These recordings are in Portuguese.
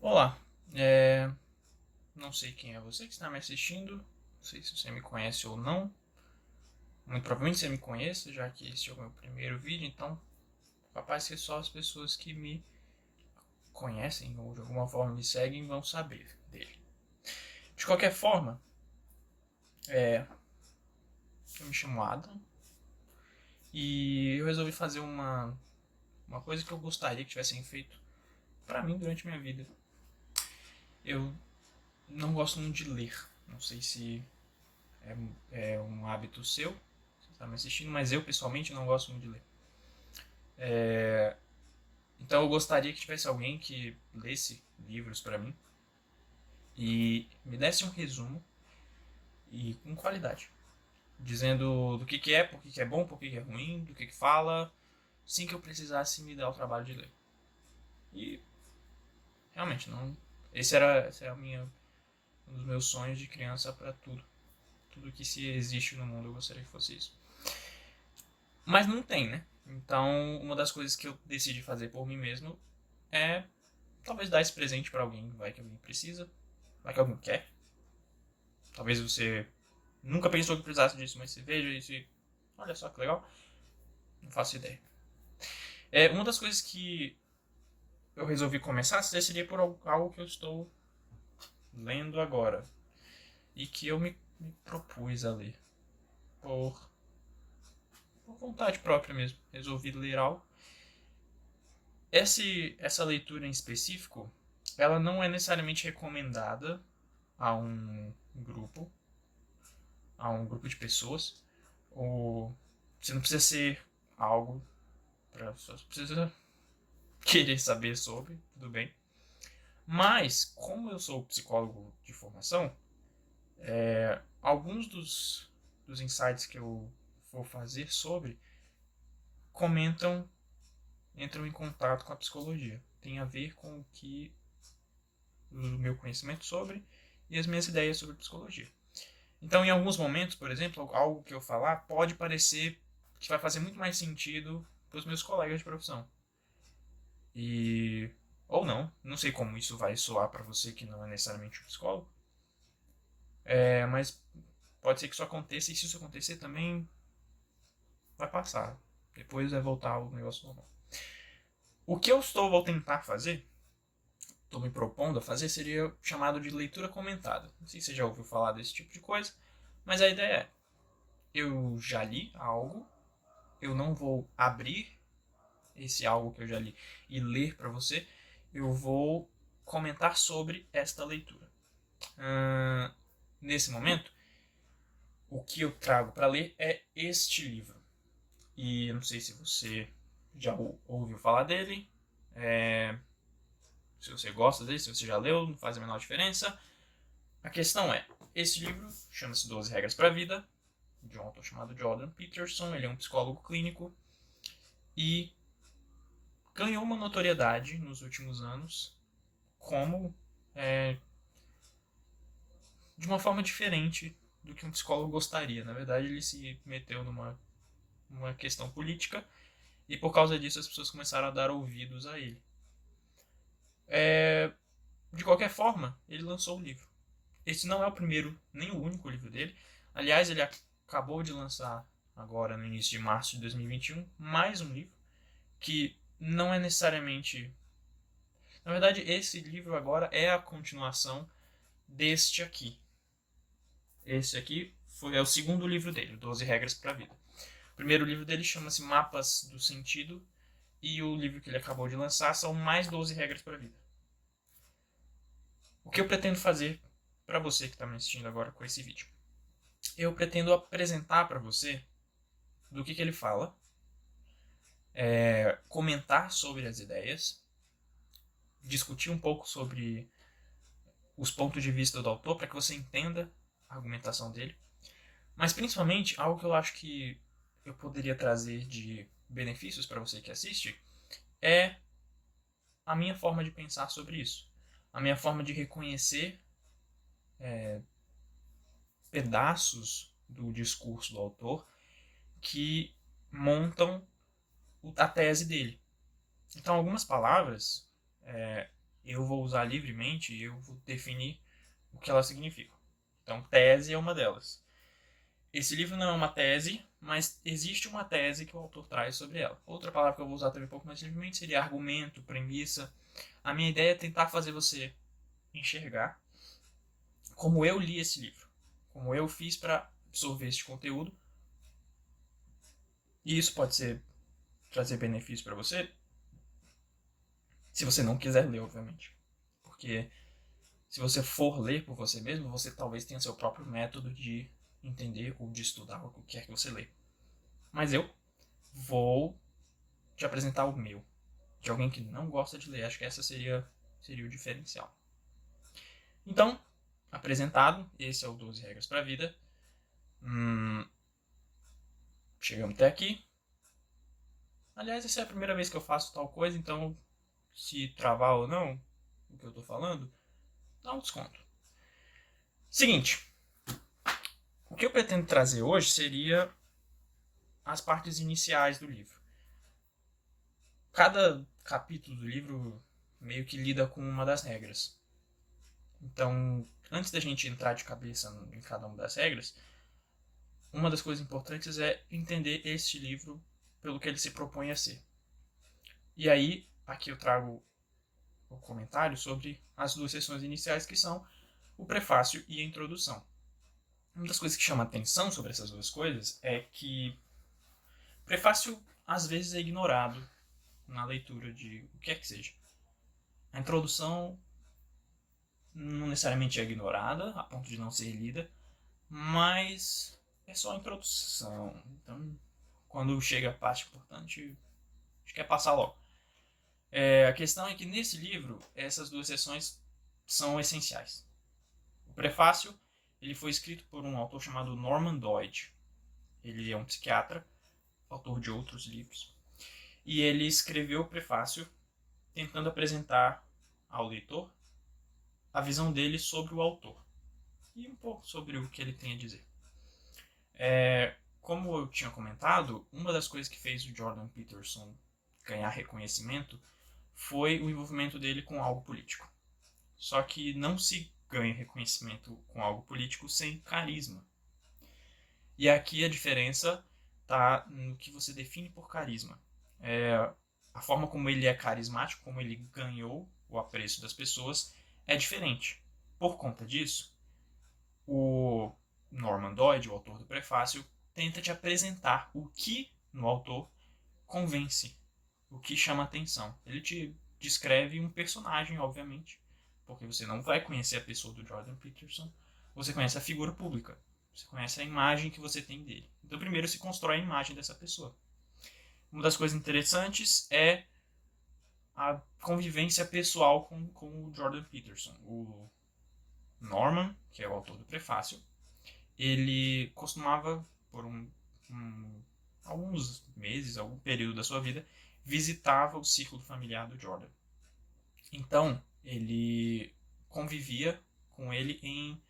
Olá, não sei quem é você que está me assistindo, não sei se você me conhece ou não, muito provavelmente você me conhece, já que esse é o meu primeiro vídeo, então capaz que só as pessoas que me conhecem ou de alguma forma me seguem vão saber dele. De qualquer forma, eu me chamo Adam e eu resolvi fazer uma coisa que eu gostaria que tivessem feito para mim durante minha vida. Eu não gosto muito de ler, não sei se é um hábito seu, você está me assistindo, mas eu pessoalmente não gosto muito de ler. Então eu gostaria que tivesse alguém que lesse livros para mim e me desse um resumo e com qualidade, dizendo do que é, por que é bom, por que é ruim, do que fala, sem que eu precisasse me dar o trabalho de ler. E realmente não, esse era um dos meus sonhos de criança para tudo. Tudo que se existe no mundo eu gostaria que fosse isso. Mas não tem, né? Então, uma das coisas que eu decidi fazer por mim mesmo é talvez dar esse presente para alguém, vai que alguém precisa, vai que alguém quer. Talvez você nunca pensou que precisasse disso, mas você veja isso e olha só que legal. Não faço ideia. Uma das coisas que eu resolvi começar seria por algo que eu estou lendo agora e que eu me propus a ler por, por vontade própria mesmo. Resolvi ler algo. Essa leitura em específico, ela não é necessariamente recomendada a grupo, a um grupo de pessoas. Ou você não precisa ser algo para só precisa querer saber sobre, tudo bem. Mas, como eu sou psicólogo de formação, alguns dos insights que eu vou fazer sobre comentam, entram em contato com a psicologia. Tem a ver com o meu conhecimento sobre e as minhas ideias sobre psicologia. Então, em alguns momentos, por exemplo, algo que eu falar pode parecer que vai fazer muito mais sentido para os meus colegas de profissão. E ou não, não sei como isso vai soar para você que não é necessariamente um psicólogo, mas pode ser que isso aconteça e se isso acontecer também vai passar. Depois vai voltar ao negócio normal. O que eu vou tentar fazer, estou me propondo a fazer, seria chamado de leitura comentada. Não sei se você já ouviu falar desse tipo de coisa, mas a ideia é: eu já li algo, eu não vou abrir esse algo que eu já li e ler para você, eu vou comentar sobre esta leitura. Nesse momento, o que eu trago para ler é este livro. E eu não sei se você já ouviu falar dele, se você gosta dele, se você já leu, não faz a menor diferença. A questão é, esse livro chama-se 12 Regras para a Vida, de um autor chamado Jordan Peterson, ele é um psicólogo clínico e ganhou uma notoriedade nos últimos anos como é, de uma forma diferente do que um psicólogo gostaria. Na verdade, ele se meteu numa questão política e por causa disso as pessoas começaram a dar ouvidos a ele. De qualquer forma, ele lançou um livro. Esse não é o primeiro nem o único livro dele. Aliás, ele acabou de lançar agora no início de março de 2021 mais um livro que não é necessariamente. Na verdade, esse livro agora é a continuação deste aqui. Esse aqui é o segundo livro dele, 12 Regras para a Vida. O primeiro livro dele chama-se Mapas do Sentido e o livro que ele acabou de lançar são mais 12 Regras para a Vida. O que eu pretendo fazer para você que está me assistindo agora com esse vídeo? Eu pretendo apresentar para você do que ele fala, comentar sobre as ideias, discutir um pouco sobre os pontos de vista do autor para que você entenda a argumentação dele, mas principalmente algo que eu acho que eu poderia trazer de benefícios para você que assiste é a minha forma de pensar sobre isso, a minha forma de reconhecer pedaços do discurso do autor que montam a tese dele. Então, algumas palavras eu vou usar livremente e eu vou definir o que elas significam. Então, tese é uma delas. Esse livro não é uma tese, mas existe uma tese que o autor traz sobre ela. Outra palavra que eu vou usar também um pouco mais livremente seria argumento, premissa. A minha ideia é tentar fazer você enxergar como eu li esse livro, como eu fiz para absorver esse conteúdo. E isso pode trazer benefício para você, se você não quiser ler, obviamente. Porque se você for ler por você mesmo, você talvez tenha seu próprio método de entender ou de estudar o que quer que você lê. Mas eu vou te apresentar o meu, de alguém que não gosta de ler. Acho que essa seria o diferencial. Então, apresentado, esse é o 12 Regras para a Vida. Chegamos até aqui. Aliás, essa é a primeira vez que eu faço tal coisa, então se travar ou não o que eu estou falando, dá um desconto. Seguinte, o que eu pretendo trazer hoje seria as partes iniciais do livro. Cada capítulo do livro meio que lida com uma das regras. Então, antes da gente entrar de cabeça em cada uma das regras, uma das coisas importantes é entender este livro pelo que ele se propõe a ser. E aí, aqui eu trago o comentário sobre as duas sessões iniciais, que são o prefácio e a introdução. Uma das coisas que chama atenção sobre essas duas coisas é que o prefácio às vezes é ignorado na leitura de o que é que seja. A introdução não necessariamente é ignorada, a ponto de não ser lida, mas é só a introdução. Então, quando chega a parte importante, a gente quer passar logo. A questão é que nesse livro, essas duas sessões são essenciais. O prefácio ele foi escrito por um autor chamado Norman Doidge. Ele é um psiquiatra, autor de outros livros. E ele escreveu o prefácio tentando apresentar ao leitor a visão dele sobre o autor e um pouco sobre o que ele tem a dizer. Como eu tinha comentado, uma das coisas que fez o Jordan Peterson ganhar reconhecimento foi o envolvimento dele com algo político. Só que não se ganha reconhecimento com algo político sem carisma. E aqui a diferença está no que você define por carisma. A forma como ele é carismático, como ele ganhou o apreço das pessoas, é diferente. Por conta disso, o Norman Doidge, o autor do prefácio, tenta te apresentar o que no autor convence, o que chama atenção. Ele te descreve um personagem, obviamente, porque você não vai conhecer a pessoa do Jordan Peterson, você conhece a figura pública, você conhece a imagem que você tem dele. Então primeiro se constrói a imagem dessa pessoa. Uma das coisas interessantes é a convivência pessoal com o Jordan Peterson. O Norman, que é o autor do prefácio, ele costumava, por alguns meses, algum período da sua vida, visitava o círculo familiar do Jordan. Então, ele convivia com ele em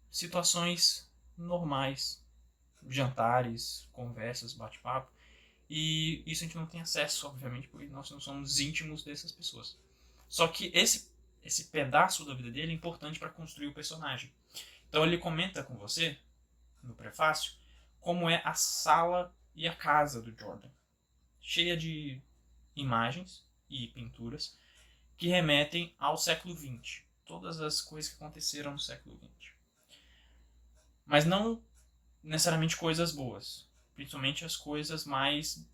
situações normais, jantares, conversas, bate-papo, e isso a gente não tem acesso, obviamente, porque nós não somos íntimos dessas pessoas. Só que esse pedaço da vida dele é importante para construir o personagem. Então ele comenta com você, no prefácio, como é a sala e a casa do Jordan. Cheia de imagens e pinturas que remetem ao século XX. Todas as coisas que aconteceram no século XX. Mas não necessariamente coisas boas. Principalmente as coisas mais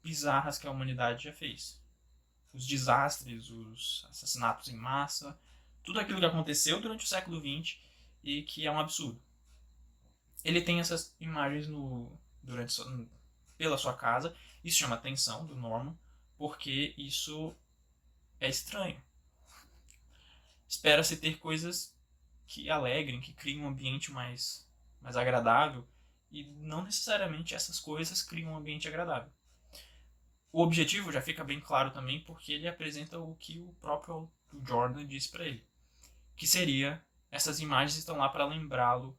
bizarras que a humanidade já fez. Os desastres, os assassinatos em massa, tudo aquilo que aconteceu durante o século XX e que é um absurdo. Ele tem essas imagens pela sua casa. Isso chama a atenção do Norman, porque isso é estranho. Espera-se ter coisas que alegrem, que criem um ambiente mais agradável, e não necessariamente essas coisas criam um ambiente agradável. O objetivo já fica bem claro também, porque ele apresenta o que o próprio Jordan disse para ele, que seria: essas imagens estão lá para lembrá-lo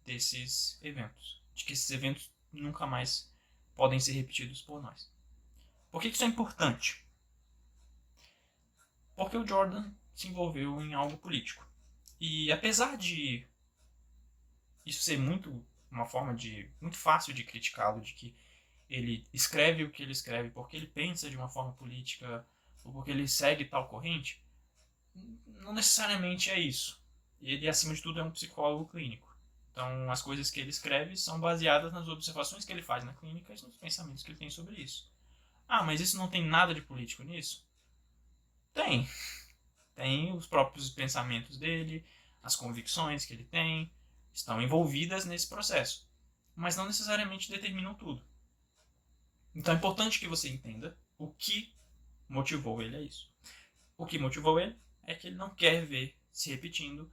desses eventos, de que esses eventos nunca mais podem ser repetidos por nós. Por que isso é importante? Porque o Jordan se envolveu em algo político. E apesar de isso ser uma forma muito fácil de criticá-lo, de que ele escreve o que ele escreve porque ele pensa de uma forma política ou porque ele segue tal corrente, não necessariamente é isso. Ele, acima de tudo, é um psicólogo clínico. Então, as coisas que ele escreve são baseadas nas observações que ele faz na clínica e nos pensamentos que ele tem sobre isso. Ah, mas isso não tem nada de político nisso? Tem. Tem os próprios pensamentos dele, as convicções que ele tem, estão envolvidas nesse processo. Mas não necessariamente determinam tudo. Então é importante que você entenda o que motivou ele a isso. O que motivou ele é que ele não quer ver se repetindo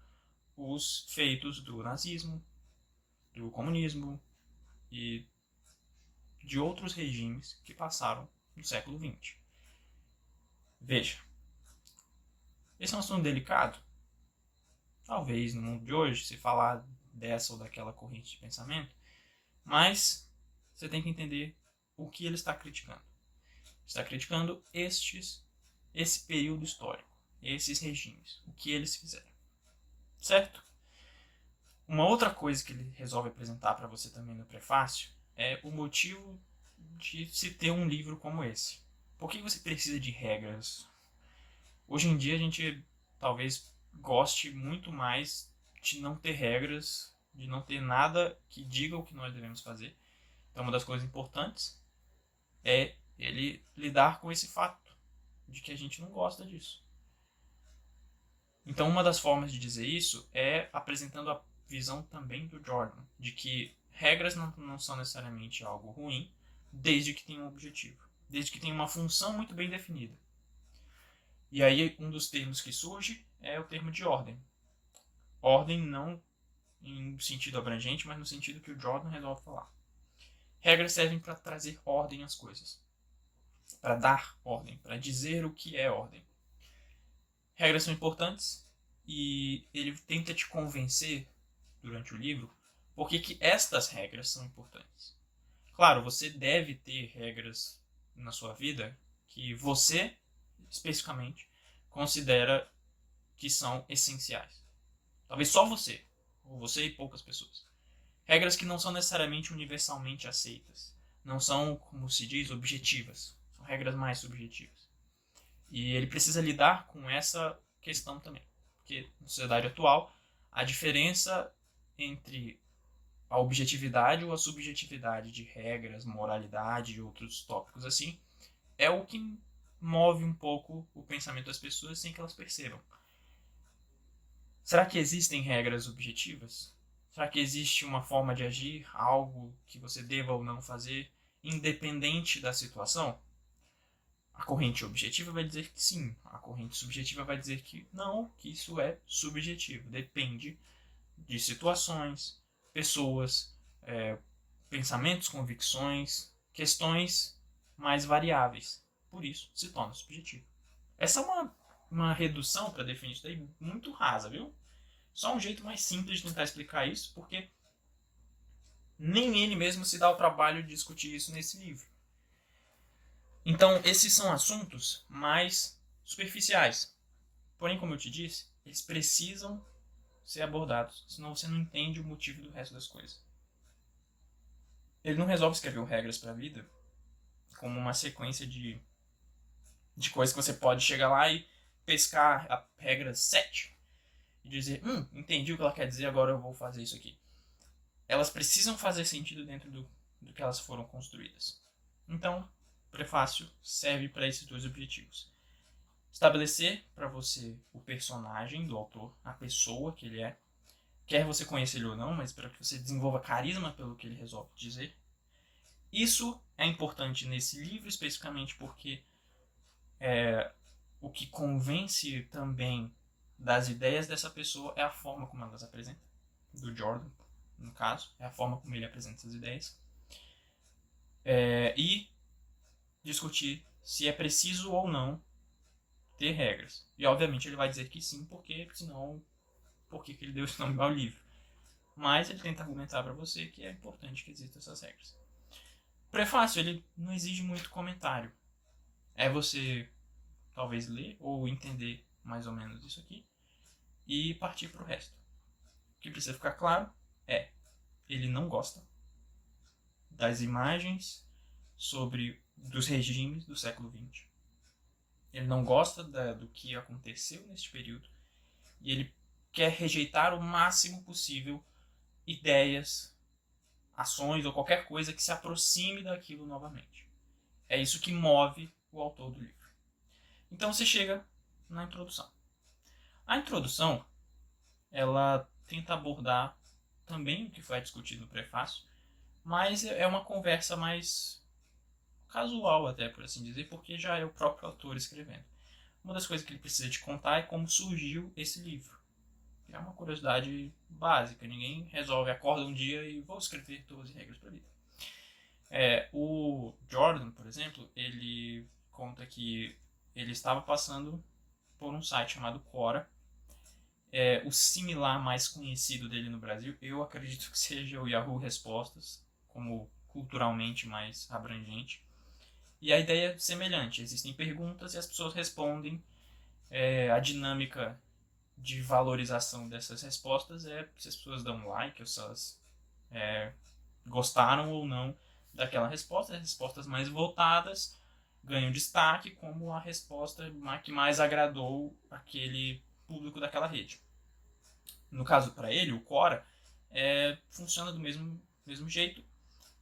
os feitos do nazismo, do comunismo e de outros regimes que passaram no século XX. Veja, esse é um assunto delicado. Talvez no mundo de hoje, se falar dessa ou daquela corrente de pensamento, mas você tem que entender o que ele está criticando. Está criticando esse período histórico, esses regimes, o que eles fizeram. Certo? Uma outra coisa que ele resolve apresentar para você também no prefácio é o motivo de se ter um livro como esse. Por que você precisa de regras? Hoje em dia a gente talvez goste muito mais de não ter regras, de não ter nada que diga o que nós devemos fazer. Então uma das coisas importantes é ele lidar com esse fato de que a gente não gosta disso. Então uma das formas de dizer isso é apresentando a visão também do Jordan, de que regras não são necessariamente algo ruim, desde que tenha um objetivo, desde que tenha uma função muito bem definida. E aí um dos termos que surge é o termo de ordem. Ordem não em sentido abrangente, mas no sentido que o Jordan resolve falar. Regras servem para trazer ordem às coisas, para dar ordem, para dizer o que é ordem. Regras são importantes e ele tenta te convencer durante o livro por que estas regras são importantes. Claro, você deve ter regras na sua vida que você, especificamente, considera que são essenciais. Talvez só você, ou você e poucas pessoas. Regras que não são necessariamente universalmente aceitas. Não são, como se diz, objetivas. São regras mais subjetivas. E ele precisa lidar com essa questão também. Porque na sociedade atual, a diferença entre a objetividade ou a subjetividade de regras, moralidade e outros tópicos assim, é o que move um pouco o pensamento das pessoas sem que elas percebam. Será que existem regras objetivas? Será que existe uma forma de agir, algo que você deva ou não fazer, independente da situação? A corrente objetiva vai dizer que sim, a corrente subjetiva vai dizer que não, que isso é subjetivo, depende de situações, pessoas, pensamentos, convicções, questões mais variáveis. Por isso, se torna subjetivo. Essa é uma redução para definir isso daí muito rasa, viu? Só um jeito mais simples de tentar explicar isso, porque nem ele mesmo se dá o trabalho de discutir isso nesse livro. Então, esses são assuntos mais superficiais. Porém, como eu te disse, eles precisam ser abordados, senão você não entende o motivo do resto das coisas. Ele não resolve escrever regras para a vida como uma sequência de coisas que você pode chegar lá e pescar a regra 7 e dizer, entendi o que ela quer dizer, agora eu vou fazer isso aqui. Elas precisam fazer sentido dentro do que elas foram construídas. Então, o prefácio serve para esses dois objetivos. Estabelecer para você o personagem do autor, a pessoa que ele é, quer você conheça ele ou não, mas para que você desenvolva carisma pelo que ele resolve dizer. Isso é importante nesse livro especificamente porque o que convence também das ideias dessa pessoa é a forma como elas apresentam, do Jordan, no caso, é a forma como ele apresenta essas ideias. E discutir se é preciso ou não ter regras. E obviamente ele vai dizer que sim, porque senão, por que ele deu esse nome ao livro? Mas ele tenta argumentar para você que é importante que existam essas regras. O prefácio, ele não exige muito comentário. É você talvez ler ou entender mais ou menos isso aqui, e partir para o resto. O que precisa ficar claro é, ele não gosta das imagens dos regimes do século XX. Ele não gosta do que aconteceu neste período e ele quer rejeitar o máximo possível ideias, ações ou qualquer coisa que se aproxime daquilo novamente. É isso que move o autor do livro. Então você chega na introdução. A introdução, ela tenta abordar também o que foi discutido no prefácio, mas é uma conversa mais casual até, por assim dizer, porque já é o próprio autor escrevendo. Uma das coisas que ele precisa te contar é como surgiu esse livro. É uma curiosidade básica. Ninguém resolve, acorda um dia e vou escrever 12 regras para a vida. O Jordan, por exemplo, ele conta que ele estava passando por um site chamado Quora. O similar mais conhecido dele no Brasil, eu acredito que seja o Yahoo Respostas, como culturalmente mais abrangente. E a ideia é semelhante. Existem perguntas e as pessoas respondem. A dinâmica de valorização dessas respostas é se as pessoas dão like ou se elas gostaram ou não daquela resposta. As respostas mais votadas ganham destaque como a resposta que mais agradou aquele público daquela rede. No caso, para ele, o Quora funciona do mesmo jeito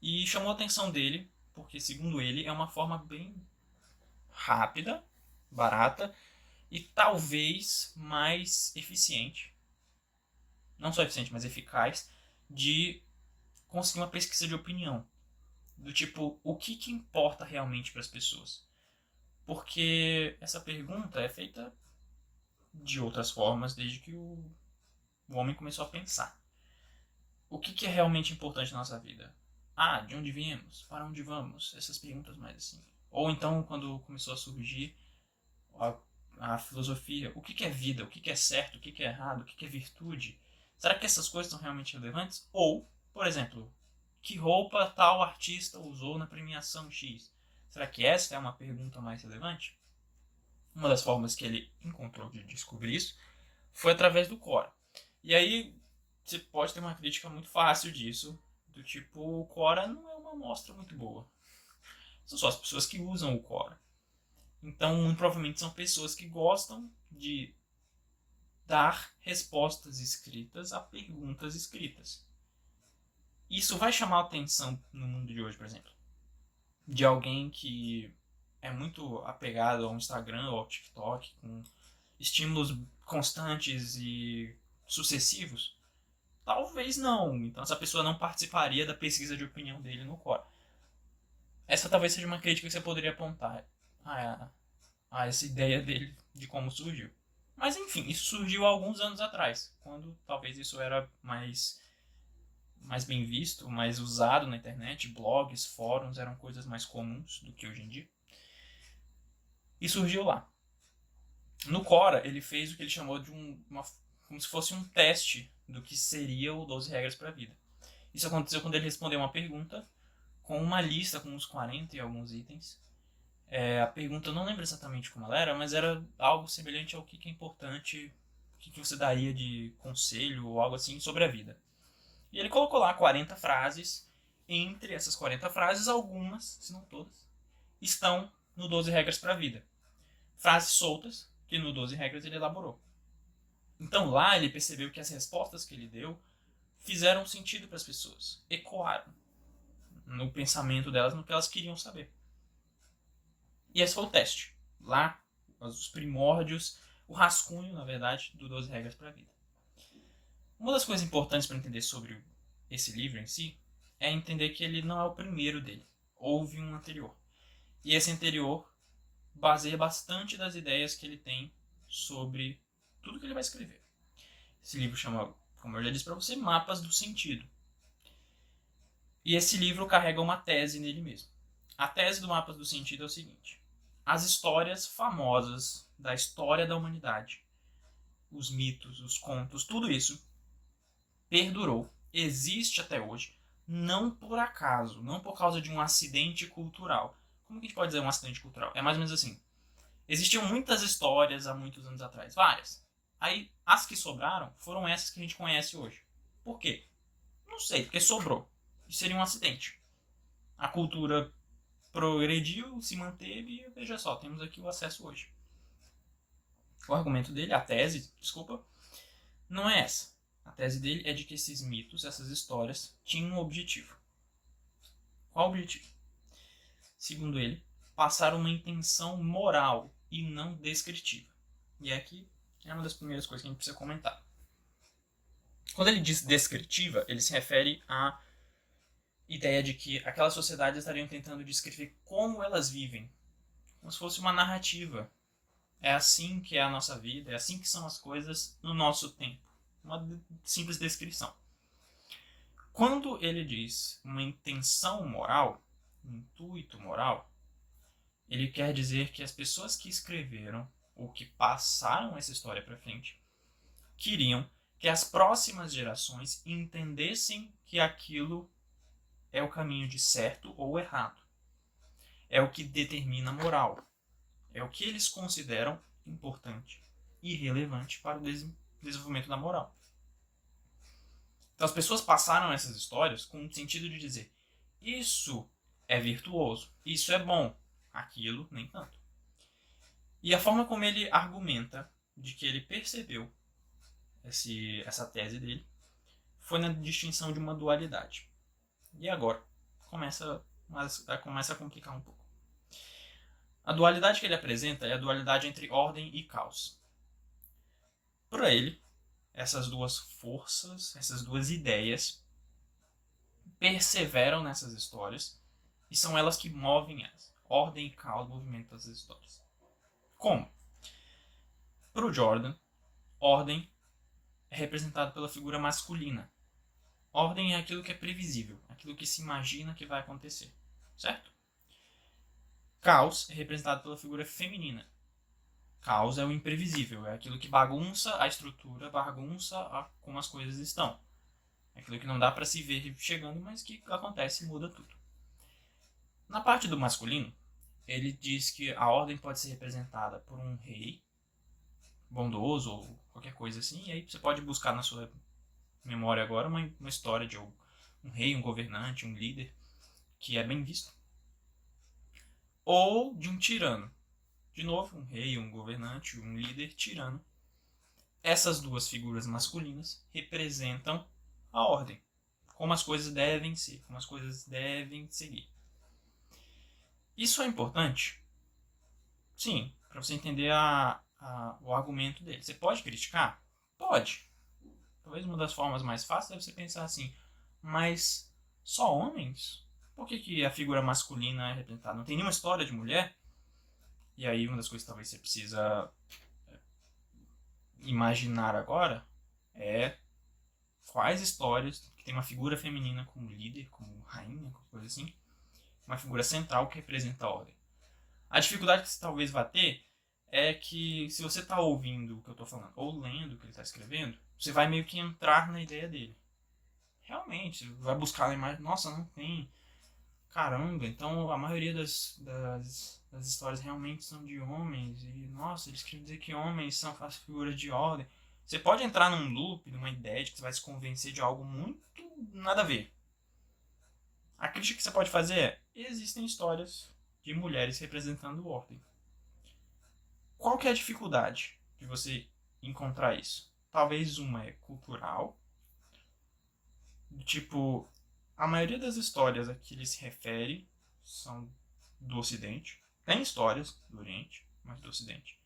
e chamou a atenção dele porque, segundo ele, é uma forma bem rápida, barata e talvez mais eficiente, não só eficiente, mas eficaz, de conseguir uma pesquisa de opinião. Do tipo, o que importa realmente para as pessoas? Porque essa pergunta é feita de outras formas desde que o homem começou a pensar. O que é realmente importante na nossa vida? De onde viemos? Para onde vamos? Essas perguntas mais assim. Ou então, quando começou a surgir a filosofia, o que é vida, o que é certo, o que é errado, o que é virtude? Será que essas coisas são realmente relevantes? Ou, por exemplo, que roupa tal artista usou na premiação X? Será que essa é uma pergunta mais relevante? Uma das formas que ele encontrou de descobrir isso foi através do Quora. E aí você pode ter uma crítica muito fácil disso, do tipo, o Quora não é uma amostra muito boa. São só as pessoas que usam o Quora. Então, muito provavelmente são pessoas que gostam de dar respostas escritas a perguntas escritas. Isso vai chamar a atenção no mundo de hoje, por exemplo, de alguém que é muito apegado ao Instagram ou ao TikTok, com estímulos constantes e sucessivos? Talvez não. Então essa pessoa não participaria da pesquisa de opinião dele no Quora. Essa talvez seja uma crítica que você poderia apontar a essa ideia dele de como surgiu. Mas enfim, isso surgiu há alguns anos atrás, quando talvez isso era mais bem visto, mais usado na internet, blogs, fóruns eram coisas mais comuns do que hoje em dia. E surgiu lá. No Quora, ele fez o que ele chamou de como se fosse um teste do que seria o 12 regras para a vida. Isso aconteceu quando ele respondeu uma pergunta com uma lista com uns 40 e alguns itens. A pergunta eu não lembro exatamente como ela era, mas era algo semelhante ao que é importante, o que você daria de conselho ou algo assim sobre a vida. E ele colocou lá 40 frases. Entre essas 40 frases, algumas, se não todas, estão no 12 regras para a vida. Frases soltas que no 12 regras ele elaborou. Então lá ele percebeu que as respostas que ele deu fizeram sentido para as pessoas, ecoaram no pensamento delas, no que elas queriam saber. E esse foi o teste. Lá, os primórdios, o rascunho, na verdade, do 12 regras para a vida. Uma das coisas importantes para entender sobre esse livro em si é entender que ele não é o primeiro dele. Houve um anterior. E esse anterior baseia bastante das ideias que ele tem sobre tudo que ele vai escrever. Esse livro chama, como eu já disse para você, Mapas do Sentido. E esse livro carrega uma tese nele mesmo. A tese do Mapas do Sentido é o seguinte: as histórias famosas da história da humanidade, os mitos, os contos, tudo isso perdurou, existe até hoje, não por acaso, não por causa de um acidente cultural. Como que a gente pode dizer um acidente cultural? É mais ou menos assim. Existiam muitas histórias há muitos anos atrás, várias. Aí, as que sobraram foram essas que a gente conhece hoje. Por quê? Não sei, porque sobrou. Isso seria um acidente. A cultura progrediu, se manteve e veja só, temos aqui o acesso hoje. O argumento dele, a tese, desculpa, não é essa. A tese dele é de que esses mitos, essas histórias, tinham um objetivo. Qual o objetivo? Segundo ele, passar uma intenção moral e não descritiva. E aqui é uma das primeiras coisas que a gente precisa comentar. Quando ele diz descritiva, ele se refere à ideia de que aquelas sociedades estariam tentando descrever como elas vivem, como se fosse uma narrativa. É assim que é a nossa vida, é assim que são as coisas no nosso tempo. Uma simples descrição. Quando ele diz uma intenção moral, um intuito moral, ele quer dizer que as pessoas que escreveram ou que passaram essa história para frente queriam que as próximas gerações entendessem que aquilo é o caminho de certo ou errado. É o que determina a moral. É o que eles consideram importante e relevante para o desenvolvimento da moral. Então as pessoas passaram essas histórias com o sentido de dizer: isso é virtuoso, isso é bom, aquilo nem tanto. E a forma como ele argumenta de que ele percebeu essa tese dele foi na distinção de uma dualidade. E agora começa a complicar um pouco. A dualidade que ele apresenta é a dualidade entre ordem e caos. Para ele, essas duas forças, essas duas ideias perseveram nessas histórias e são elas que movem elas. Ordem e caos movimentam as histórias. Como? Para o Jordan, ordem é representado pela figura masculina. Ordem é aquilo que é previsível, aquilo que se imagina que vai acontecer, certo? Caos é representado pela figura feminina. Caos é o imprevisível, é aquilo que bagunça a estrutura, bagunça como as coisas estão. É aquilo que não dá para se ver chegando, mas que acontece e muda tudo. Na parte do masculino, ele diz que a ordem pode ser representada por um rei bondoso ou qualquer coisa assim, e aí você pode buscar na sua memória agora uma história de um rei, um governante, um líder, que é bem visto. Ou de um tirano. De novo, um rei, um governante, um líder tirano. Essas duas figuras masculinas representam a ordem. Como as coisas devem ser, como as coisas devem seguir. Isso é importante? Sim, para você entender o argumento dele. Você pode criticar? Pode. Talvez uma das formas mais fáceis é você pensar assim, mas só homens? Por que a figura masculina é representada? Não tem nenhuma história de mulher? E aí uma das coisas que talvez você precisa imaginar agora é quais histórias que tem uma figura feminina como líder, como rainha, como coisa assim, uma figura central que representa a ordem. A dificuldade que você talvez vá ter é que se você está ouvindo o que eu estou falando ou lendo o que ele está escrevendo, você vai meio que entrar na ideia dele. Realmente, você vai buscar a imagem, nossa, não tem. Caramba, então a maioria das histórias realmente são de homens. E, nossa, eles querem dizer que homens são as figuras de ordem. Você pode entrar num loop, numa ideia de que você vai se convencer de algo muito nada a ver. A crítica que você pode fazer é: existem histórias de mulheres representando ordem. Qual que é a dificuldade de você encontrar isso? Talvez uma é cultural. Tipo, a maioria das histórias a que ele se refere são do Ocidente. Tem histórias do Oriente, mas do Ocidente.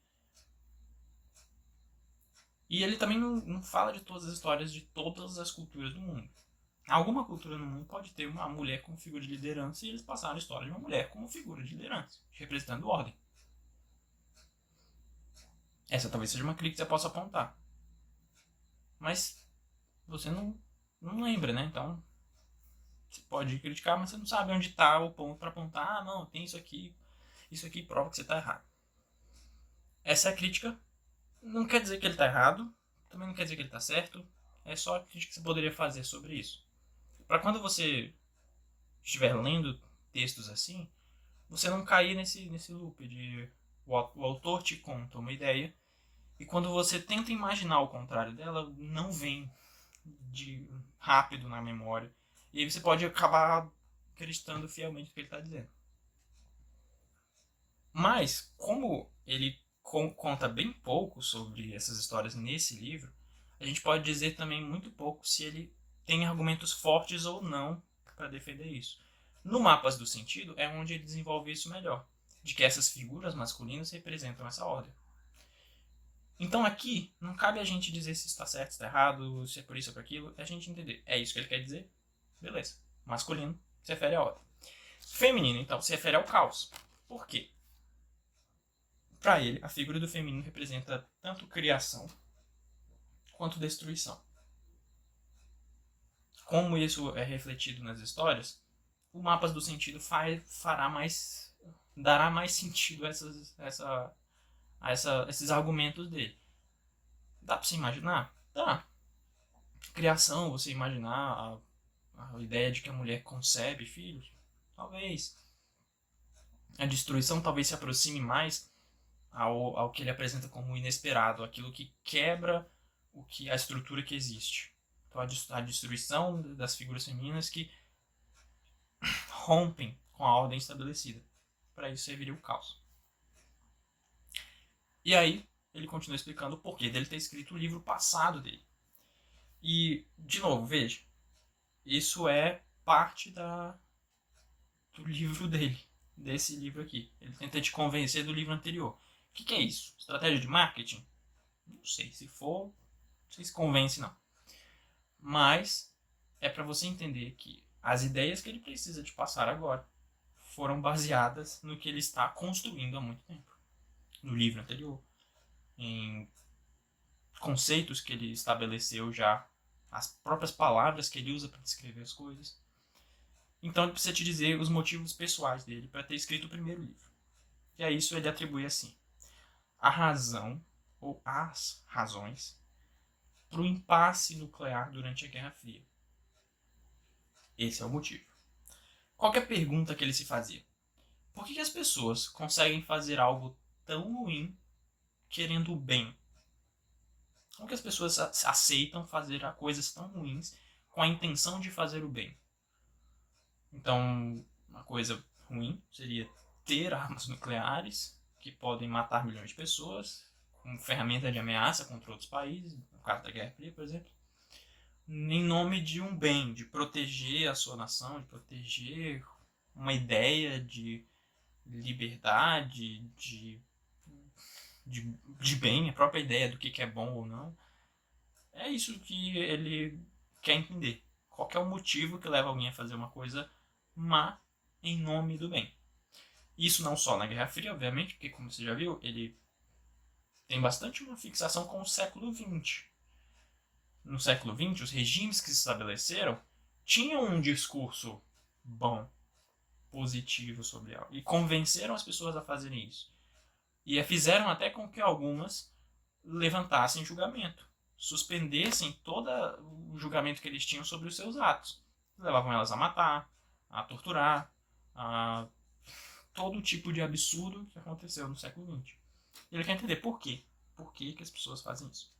E ele também não fala de todas as histórias de todas as culturas do mundo. Alguma cultura no mundo pode ter uma mulher como figura de liderança e eles passaram a história de uma mulher como figura de liderança, representando ordem. Essa talvez seja uma crítica que você possa apontar. Mas você não lembra, né? Então você pode criticar, mas você não sabe onde está o ponto para apontar. Ah, não, tem isso aqui prova que você está errado. Essa é a crítica. Não quer dizer que ele está errado, também não quer dizer que ele está certo. É só a crítica que você poderia fazer sobre isso. Para quando você estiver lendo textos assim, você não cair nesse loop de O autor te conta uma ideia e quando você tenta imaginar o contrário dela, não vem de rápido na memória. E aí você pode acabar acreditando fielmente no que ele está dizendo. Mas, como ele conta bem pouco sobre essas histórias nesse livro, a gente pode dizer também muito pouco se ele tem argumentos fortes ou não para defender isso. No Mapas do Sentido é onde ele desenvolve isso melhor, de que essas figuras masculinas representam essa ordem. Então aqui não cabe a gente dizer se está certo, se está errado, se é por isso ou por aquilo, é a gente entender. É isso que ele quer dizer? Beleza. Masculino se refere a ordem. Feminino, então, se refere ao caos. Por quê? Para ele, a figura do feminino representa tanto criação quanto destruição. Como isso é refletido nas histórias, o Mapas do Sentido dará mais sentido a esses argumentos dele. Dá para você imaginar? Dá. Criação, você imaginar a ideia de que a mulher concebe filhos? Talvez. A destruição talvez se aproxime mais ao que ele apresenta como inesperado, aquilo que quebra a estrutura que existe. Então a destruição das figuras femininas que rompem com a ordem estabelecida. Para isso serviria o caos. E aí ele continua explicando o porquê dele ter escrito o livro passado dele. E, de novo, veja, isso é parte do livro dele, desse livro aqui. Ele tenta te convencer do livro anterior. O que é isso? Estratégia de marketing? Não sei, se for, não sei se convence não. Mas é para você entender que as ideias que ele precisa te passar agora foram baseadas no que ele está construindo há muito tempo. No livro anterior, em conceitos que ele estabeleceu já, as próprias palavras que ele usa para descrever as coisas. Então ele precisa te dizer os motivos pessoais dele para ter escrito o primeiro livro. E a isso ele atribui assim: a razão, ou as razões, para o impasse nuclear durante a Guerra Fria. Esse é o motivo. Qual é a pergunta que ele se fazia? Por que as pessoas conseguem fazer algo tão ruim querendo o bem? Como que as pessoas aceitam fazer coisas tão ruins com a intenção de fazer o bem? Então, uma coisa ruim seria ter armas nucleares que podem matar milhões de pessoas como ferramenta de ameaça contra outros países, no caso da Guerra Fria, por exemplo, em nome de um bem, de proteger a sua nação, de proteger uma ideia de liberdade, de bem, a própria ideia do que é bom ou não. É isso que ele quer entender. Qual é o motivo que leva alguém a fazer uma coisa má em nome do bem. Isso não só na Guerra Fria, obviamente, porque, como você já viu, ele tem bastante uma fixação com o século XX. No século XX, os regimes que se estabeleceram tinham um discurso bom, positivo sobre algo, e convenceram as pessoas a fazerem isso. E fizeram até com que algumas levantassem julgamento, suspendessem todo o julgamento que eles tinham sobre os seus atos. Levavam elas a matar, a torturar, a todo tipo de absurdo que aconteceu no século XX. E ele quer entender por quê. Por que as pessoas fazem isso.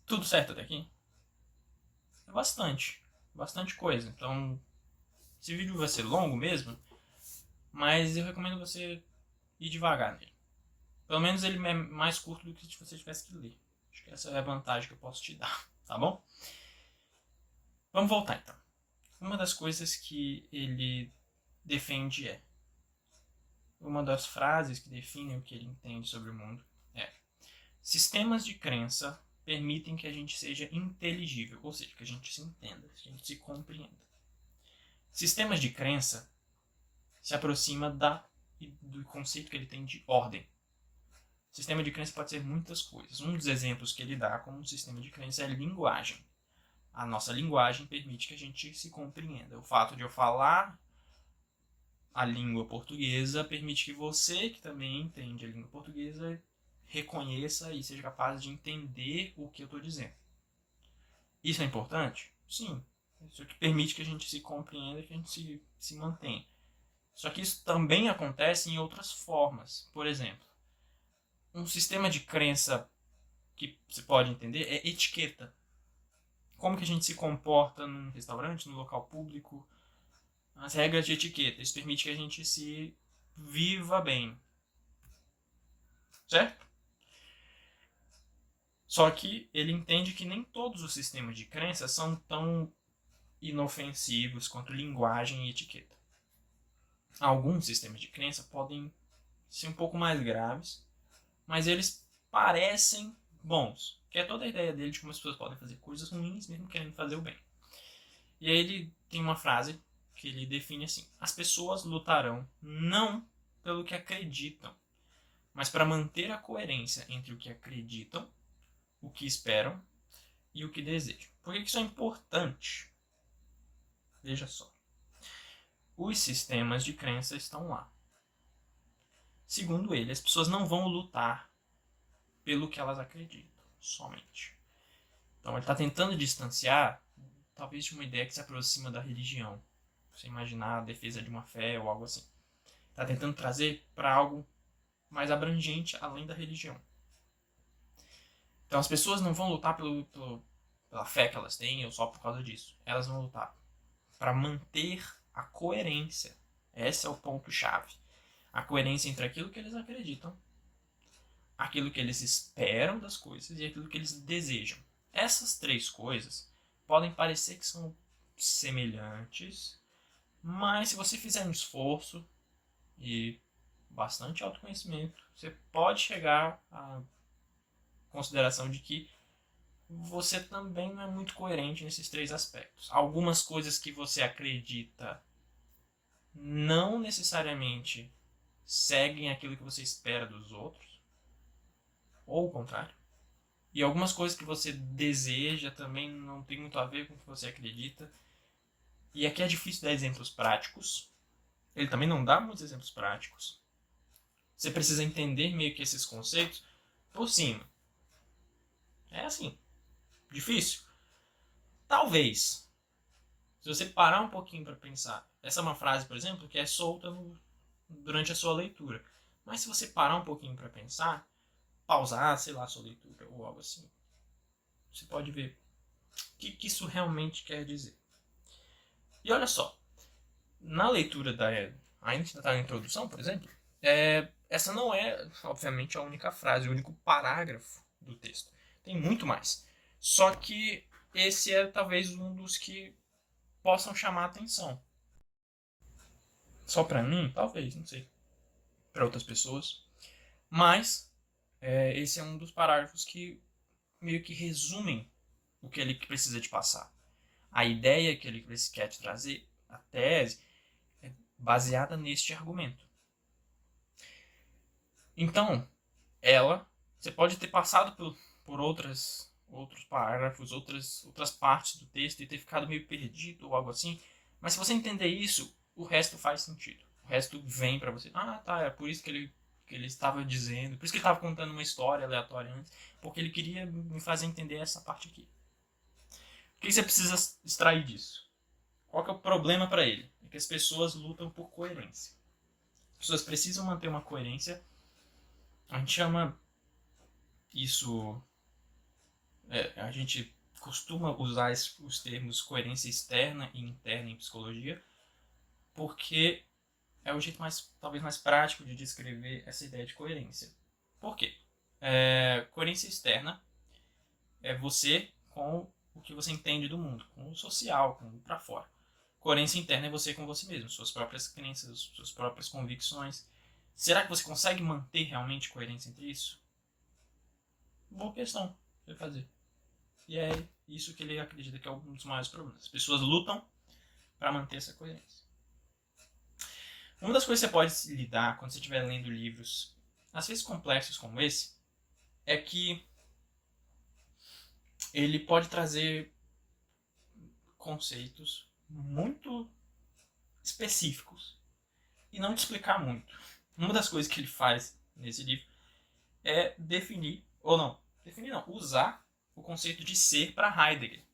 Tudo certo até aqui? É bastante coisa. Então, esse vídeo vai ser longo mesmo, mas eu recomendo você ir devagar nele. Pelo menos ele é mais curto do que se você tivesse que ler. Acho que essa é a vantagem que eu posso te dar, tá bom? Vamos voltar então. Uma das coisas que ele defende é... Uma das frases que definem o que ele entende sobre o mundo é: sistemas de crença permitem que a gente seja inteligível, ou seja, que a gente se entenda, que a gente se compreenda. Sistemas de crença se aproxima do conceito que ele tem de ordem. Sistema de crença pode ser muitas coisas. Um dos exemplos que ele dá como um sistema de crença é a linguagem. A nossa linguagem permite que a gente se compreenda. O fato de eu falar a língua portuguesa permite que você, que também entende a língua portuguesa, reconheça e seja capaz de entender o que eu estou dizendo. Isso é importante? Sim. Isso que permite que a gente se compreenda e que a gente se mantenha. Só que isso também acontece em outras formas. Por exemplo, um sistema de crença que você pode entender é etiqueta. Como que a gente se comporta num restaurante, num local público, as regras de etiqueta. Isso permite que a gente se viva bem, certo? Só que ele entende que nem todos os sistemas de crença são tão inofensivos quanto linguagem e etiqueta. Alguns sistemas de crença podem ser um pouco mais graves, mas eles parecem bons, que é toda a ideia dele de como as pessoas podem fazer coisas ruins mesmo querendo fazer o bem. E aí ele tem uma frase que ele define assim: as pessoas lutarão não pelo que acreditam, mas para manter a coerência entre o que acreditam, o que esperam e o que desejam. Por que isso é importante? Veja só. Os sistemas de crença estão lá. Segundo ele, as pessoas não vão lutar pelo que elas acreditam, somente. Então ele está tentando distanciar, talvez de uma ideia que se aproxima da religião. Você imaginar a defesa de uma fé ou algo assim. Está tentando trazer para algo mais abrangente além da religião. Então as pessoas não vão lutar pela fé que elas têm ou só por causa disso. Elas vão lutar para manter a coerência. Esse é o ponto-chave. A coerência entre aquilo que eles acreditam, aquilo que eles esperam das coisas e aquilo que eles desejam. Essas três coisas podem parecer que são semelhantes, mas se você fizer um esforço e bastante autoconhecimento, você pode chegar à consideração de que você também não é muito coerente nesses três aspectos. Algumas coisas que você acredita não necessariamente seguem aquilo que você espera dos outros, ou o contrário. E algumas coisas que você deseja também não tem muito a ver com o que você acredita. E aqui é difícil dar exemplos práticos. Ele também não dá muitos exemplos práticos. Você precisa entender meio que esses conceitos por cima. É assim, difícil. Talvez, se você parar um pouquinho para pensar. Essa é uma frase, por exemplo, que é solta durante a sua leitura. Mas se você parar um pouquinho para pensar, pausar, sei lá, a sua leitura ou algo assim, você pode ver o que isso realmente quer dizer. E olha só, na leitura ainda está na introdução, por exemplo, essa não é, obviamente, a única frase, o único parágrafo do texto. Tem muito mais. Só que esse é talvez um dos que possam chamar a atenção. Só para mim, talvez, não sei. Para outras pessoas. Mas esse é um dos parágrafos que meio que resumem o que ele precisa de passar. A ideia que ele quer te trazer, a tese, é baseada neste argumento. Então, você pode ter passado por outros parágrafos, outras partes do texto e ter ficado meio perdido ou algo assim, mas se você entender isso, o resto faz sentido. O resto vem para você. Ah, tá, é por isso que ele estava dizendo, por isso que ele estava contando uma história aleatória antes, porque ele queria me fazer entender essa parte aqui. O que você precisa extrair disso? Qual que é o problema para ele? É que as pessoas lutam por coerência. As pessoas precisam manter uma coerência. A gente chama isso... a gente costuma usar os termos coerência externa e interna em psicologia, porque é o jeito talvez mais prático de descrever essa ideia de coerência. Por quê? Coerência externa é você com o que você entende do mundo, com o social, com o para fora. Coerência interna é você com você mesmo, suas próprias crenças, suas próprias convicções. Será que você consegue manter realmente coerência entre isso? Boa questão de fazer. E é isso que ele acredita que é um dos maiores problemas. As pessoas lutam para manter essa coerência. Uma das coisas que você pode lidar quando você estiver lendo livros, às vezes complexos como esse, é que ele pode trazer conceitos muito específicos e não te explicar muito. Uma das coisas que ele faz nesse livro é usar o conceito de ser para Heidegger.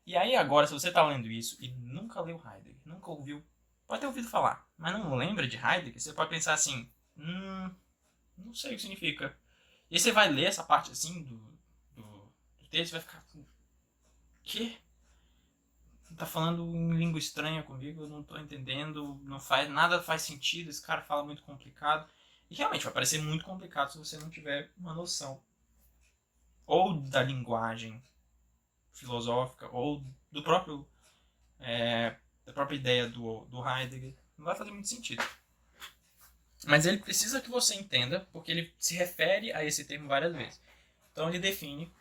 E aí agora, se você está lendo isso e nunca leu Heidegger, nunca ouviu, pode ter ouvido falar, mas não lembra de Heidegger, você pode pensar assim, não sei o que significa. E aí você vai ler essa parte assim do texto e vai ficar, quê? Tá falando em língua estranha comigo, eu não tô entendendo, nada faz sentido, esse cara fala muito complicado. E realmente vai parecer muito complicado se você não tiver uma noção ou da linguagem filosófica ou do próprio da própria ideia do Heidegger. Não vai fazer muito sentido. Mas ele precisa que você entenda, porque ele se refere a esse termo várias vezes. Então ele define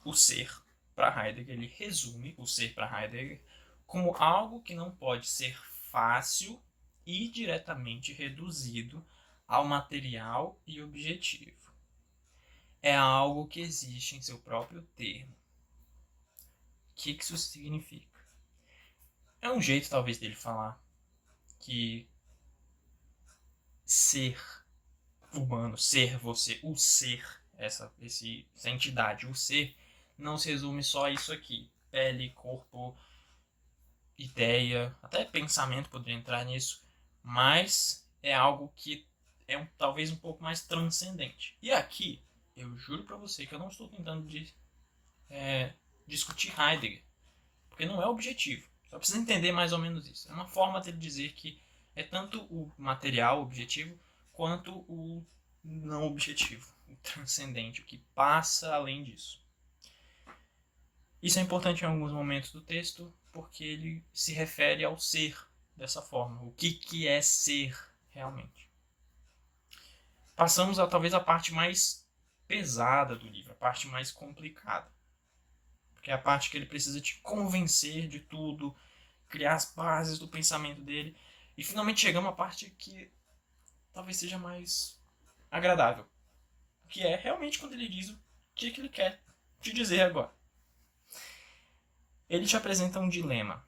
o ser para Heidegger, ele resume o ser para Heidegger como algo que não pode ser fácil e diretamente reduzido ao material e objetivo. É algo que existe em seu próprio termo. O que isso significa? É um jeito, talvez, dele falar que ser humano, ser você, o ser, essa entidade, o ser, não se resume só a isso aqui. Pele, corpo, ideia, até pensamento poderia entrar nisso, mas é algo que é talvez um pouco mais transcendente. E aqui, eu juro pra você que eu não estou tentando discutir Heidegger, porque não é objetivo. Só precisa entender mais ou menos isso. É uma forma de dizer que é tanto o material o objetivo, quanto o não objetivo, o transcendente, o que passa além disso. Isso é importante em alguns momentos do texto, porque ele se refere ao ser dessa forma. O que é ser realmente. Passamos talvez a parte mais pesada do livro, a parte mais complicada. Porque é a parte que ele precisa te convencer de tudo, criar as bases do pensamento dele. E finalmente chegamos à parte que talvez seja mais agradável. Que é realmente quando ele diz o que ele quer te dizer agora. Ele te apresenta um dilema.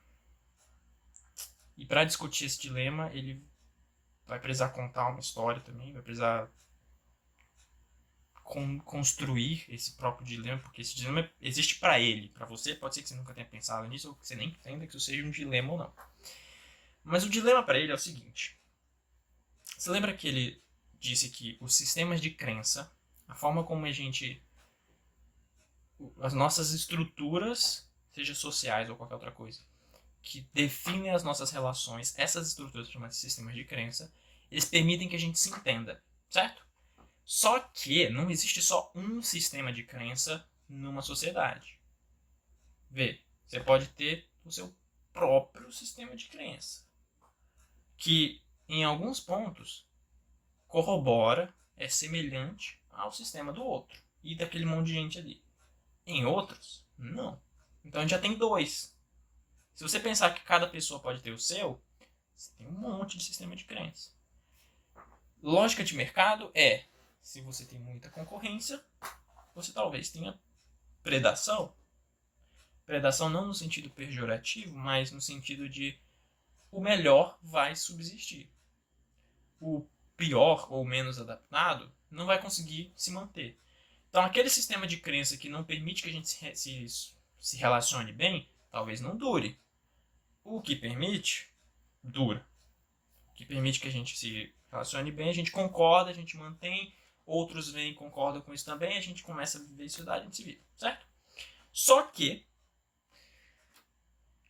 E para discutir esse dilema, ele vai precisar contar uma história também, vai precisar construir esse próprio dilema, porque esse dilema existe para ele. Para você, pode ser que você nunca tenha pensado nisso, ou que você nem entenda que isso seja um dilema ou não. Mas o dilema para ele é o seguinte. Você lembra que ele disse que os sistemas de crença, a forma como a gente... as nossas estruturas, seja sociais ou qualquer outra coisa, que definem as nossas relações, essas estruturas chamadas de sistemas de crença, eles permitem que a gente se entenda, certo? Só que não existe só um sistema de crença numa sociedade. Vê, você pode ter o seu próprio sistema de crença, que em alguns pontos corrobora, é semelhante ao sistema do outro e daquele monte de gente ali. Em outros, não. Então a gente já tem dois. Se você pensar que cada pessoa pode ter o seu, você tem um monte de sistema de crença. Lógica de mercado é, se você tem muita concorrência, você talvez tenha predação. Predação não no sentido pejorativo, mas no sentido de o melhor vai subsistir. O pior ou menos adaptado não vai conseguir se manter. Então aquele sistema de crença que não permite que a gente se relacione bem, talvez não dure. O que permite, dura. O que permite que a gente se relacione bem, a gente concorda, a gente mantém, outros vêm e concordam com isso também, a gente começa a viver em sociedade, a gente se vive, certo? Só que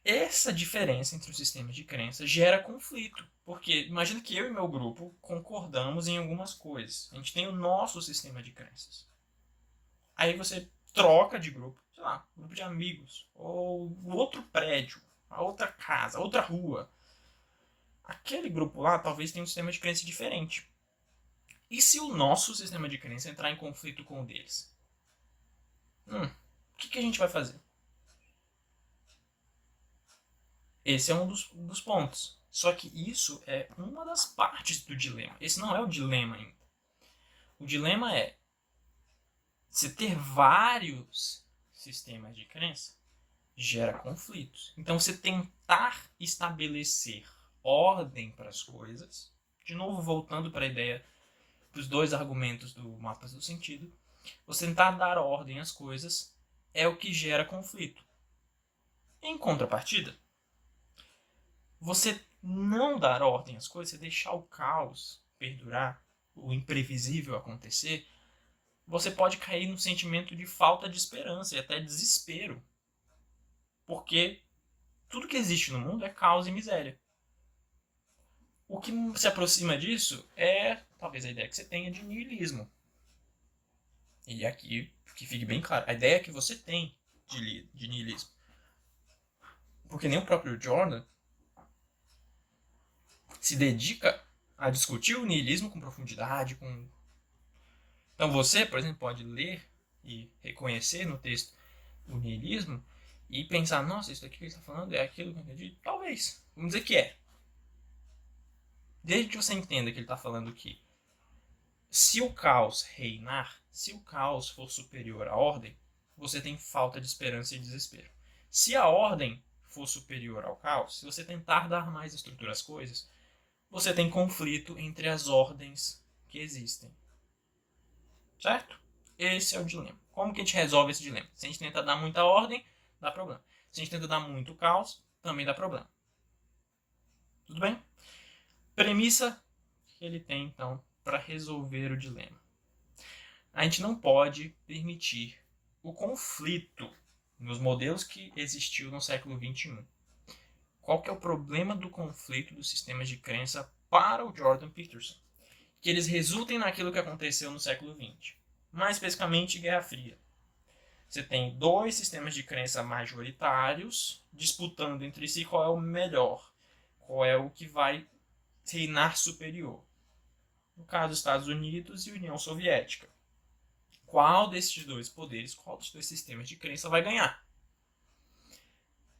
essa diferença entre os sistemas de crença gera conflito. Porque imagina que eu e meu grupo concordamos em algumas coisas. A gente tem o nosso sistema de crenças. Aí você troca de grupo, sei lá, grupo de amigos, ou o outro prédio, a outra casa, a outra rua. Aquele grupo lá talvez tenha um sistema de crença diferente. E se o nosso sistema de crença entrar em conflito com o deles? O que a gente vai fazer? Esse é um dos pontos. Só que isso é uma das partes do dilema. Esse não é o dilema ainda. O dilema é você ter vários sistemas de crença gera conflitos. Então você tentar estabelecer ordem para as coisas, de novo voltando para a ideia dos dois argumentos do Mapas do Sentido, você tentar dar ordem às coisas é o que gera conflito. Em contrapartida, você não dar ordem às coisas, você deixar o caos perdurar, o imprevisível acontecer, você pode cair num sentimento de falta de esperança e até desespero. Porque tudo que existe no mundo é caos e miséria. O que se aproxima disso é, talvez, a ideia que você tenha de niilismo. E aqui, que fique bem claro, a ideia que você tem de niilismo. Porque nem o próprio Jordan se dedica a discutir o niilismo com profundidade. Então você, por exemplo, pode ler e reconhecer no texto o niilismo e pensar, nossa, isso aqui que ele está falando é aquilo que eu acredito? Talvez. Vamos dizer que é. Desde que você entenda que ele está falando que se o caos reinar, se o caos for superior à ordem, você tem falta de esperança e desespero. Se a ordem for superior ao caos, se você tentar dar mais estrutura às coisas, você tem conflito entre as ordens que existem. Certo? Esse é o dilema. Como que a gente resolve esse dilema? Se a gente tenta dar muita ordem, dá problema. Se a gente tenta dar muito caos, também dá problema. Tudo bem? Premissa que ele tem, então, para resolver o dilema. A gente não pode permitir o conflito nos modelos que existiu no século XXI. Qual que é o problema do conflito dos sistemas de crença para o Jordan Peterson? Que eles resultem naquilo que aconteceu no século XX. Mais especificamente, Guerra Fria. Você tem dois sistemas de crença majoritários disputando entre si qual é o melhor, qual é o que vai reinar superior. No caso, Estados Unidos e União Soviética. Qual desses dois poderes, qual desses dois sistemas de crença vai ganhar?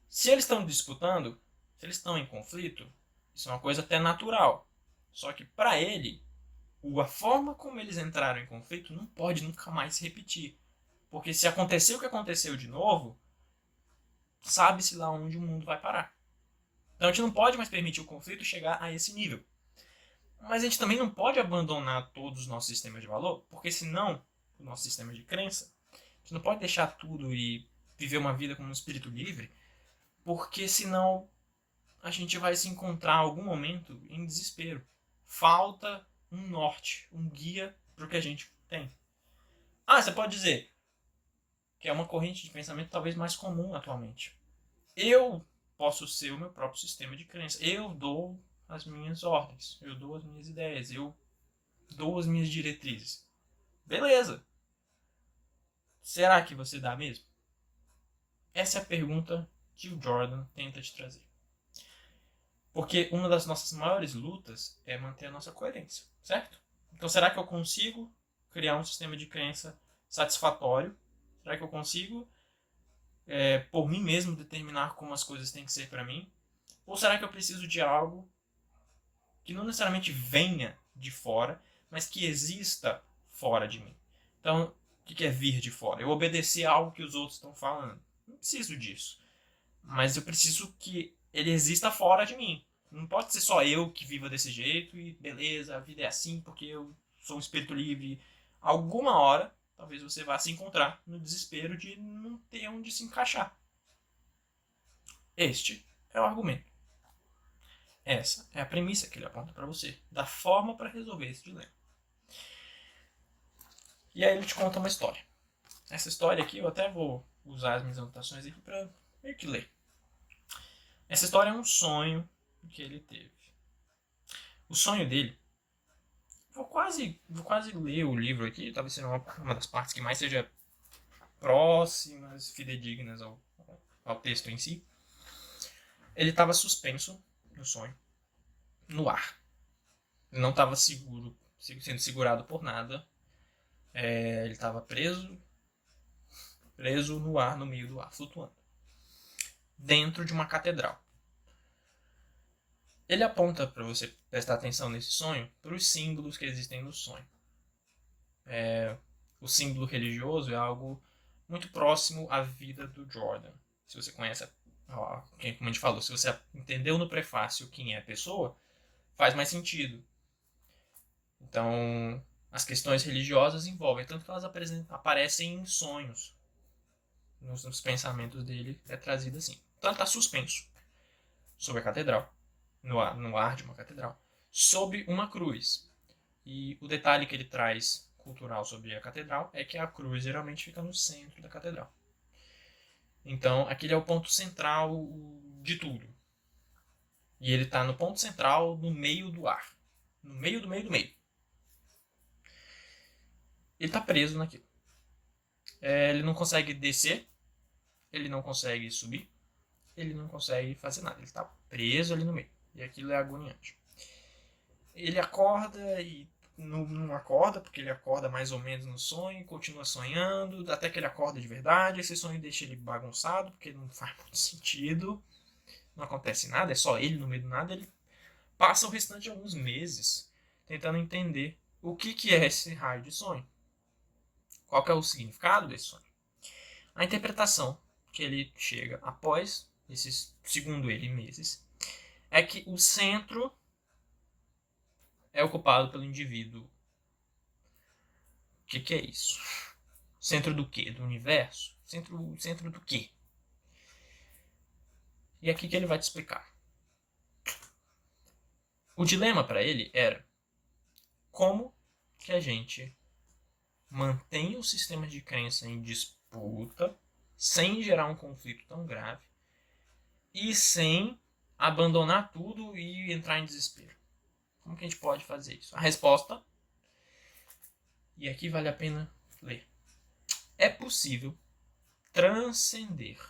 Se eles estão disputando, se eles estão em conflito, isso é uma coisa até natural. Só que para ele, a forma como eles entraram em conflito não pode nunca mais se repetir. Porque se acontecer o que aconteceu de novo, sabe-se lá onde o mundo vai parar. Então a gente não pode mais permitir o conflito chegar a esse nível. Mas a gente também não pode abandonar todos os nossos sistemas de valor, porque senão, o nosso sistema de crença, a gente não pode deixar tudo e viver uma vida como um espírito livre, porque senão a gente vai se encontrar em algum momento em desespero. Falta um norte, um guia para o que a gente tem. Você pode dizer que é uma corrente de pensamento talvez mais comum atualmente. Eu posso ser o meu próprio sistema de crença. Eu dou as minhas ordens, eu dou as minhas ideias, eu dou as minhas diretrizes. Beleza. Será que você dá mesmo? Essa é a pergunta que o Jordan tenta te trazer. Porque uma das nossas maiores lutas é manter a nossa coerência, certo? Então, será que eu consigo criar um sistema de crença satisfatório? Será que eu consigo, por mim mesmo, determinar como as coisas têm que ser para mim? Ou será que eu preciso de algo que não necessariamente venha de fora, mas que exista fora de mim? Então, o que é vir de fora? Eu obedecer a algo que os outros estão falando. Não preciso disso. Mas eu preciso que ele exista fora de mim. Não pode ser só eu que viva desse jeito e beleza, a vida é assim porque eu sou um espírito livre. Alguma hora, talvez você vá se encontrar no desespero de não ter onde se encaixar. Este é o argumento. Essa é a premissa que ele aponta para você, da forma para resolver esse dilema. E aí ele te conta uma história. Essa história aqui, eu até vou usar as minhas anotações aqui para meio que ler. Essa história é um sonho que ele teve. O sonho dele... Vou quase ler o livro aqui, talvez seja uma das partes que mais seja próximas, fidedignas ao texto em si. Ele estava suspenso no sonho, no ar. Ele não estava sendo segurado por nada. Ele estava preso no ar, no meio do ar, flutuando. Dentro de uma catedral. Ele aponta para você prestar atenção nesse sonho para os símbolos que existem no sonho. O símbolo religioso é algo muito próximo à vida do Jordan. Se você conhece, como a gente falou, se você entendeu no prefácio quem é a pessoa, faz mais sentido. Então, as questões religiosas envolvem, tanto que elas aparecem em sonhos. Nos pensamentos dele é trazido assim. Então ele está suspenso sobre a catedral. no ar de uma catedral, sob uma cruz. E o detalhe que ele traz cultural sobre a catedral é que a cruz geralmente fica no centro da catedral. Então, aquele é o ponto central de tudo. E ele está no ponto central, no meio do ar. No meio do meio do meio. Ele está preso naquilo. Ele não consegue descer, ele não consegue subir, ele não consegue fazer nada. Ele está preso ali no meio. E aquilo é agoniante. Ele acorda e não acorda, porque ele acorda mais ou menos no sonho, continua sonhando, até que ele acorda de verdade. Esse sonho deixa ele bagunçado, porque não faz muito sentido. Não acontece nada, é só ele no meio do nada. Ele passa o restante de alguns meses tentando entender o que é esse raio de sonho. Qual que é o significado desse sonho? A interpretação que ele chega após esses, segundo ele, meses, é que o centro é ocupado pelo indivíduo. O que é isso? Centro do quê? Do universo? Centro do quê? E é aqui que ele vai te explicar. O dilema para ele era como que a gente mantém o sistema de crença em disputa sem gerar um conflito tão grave e sem abandonar tudo e entrar em desespero. Como que a gente pode fazer isso? A resposta, e aqui vale a pena ler, é possível transcender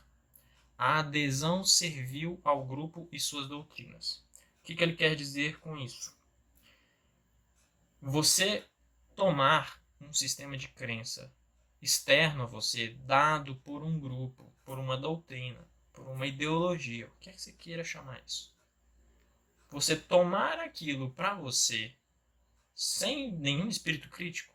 a adesão servil ao grupo e suas doutrinas. O que ele quer dizer com isso? Você tomar um sistema de crença externo a você, dado por um grupo, por uma doutrina, por uma ideologia, o que é que você queira chamar isso? Você tomar aquilo para você, sem nenhum espírito crítico,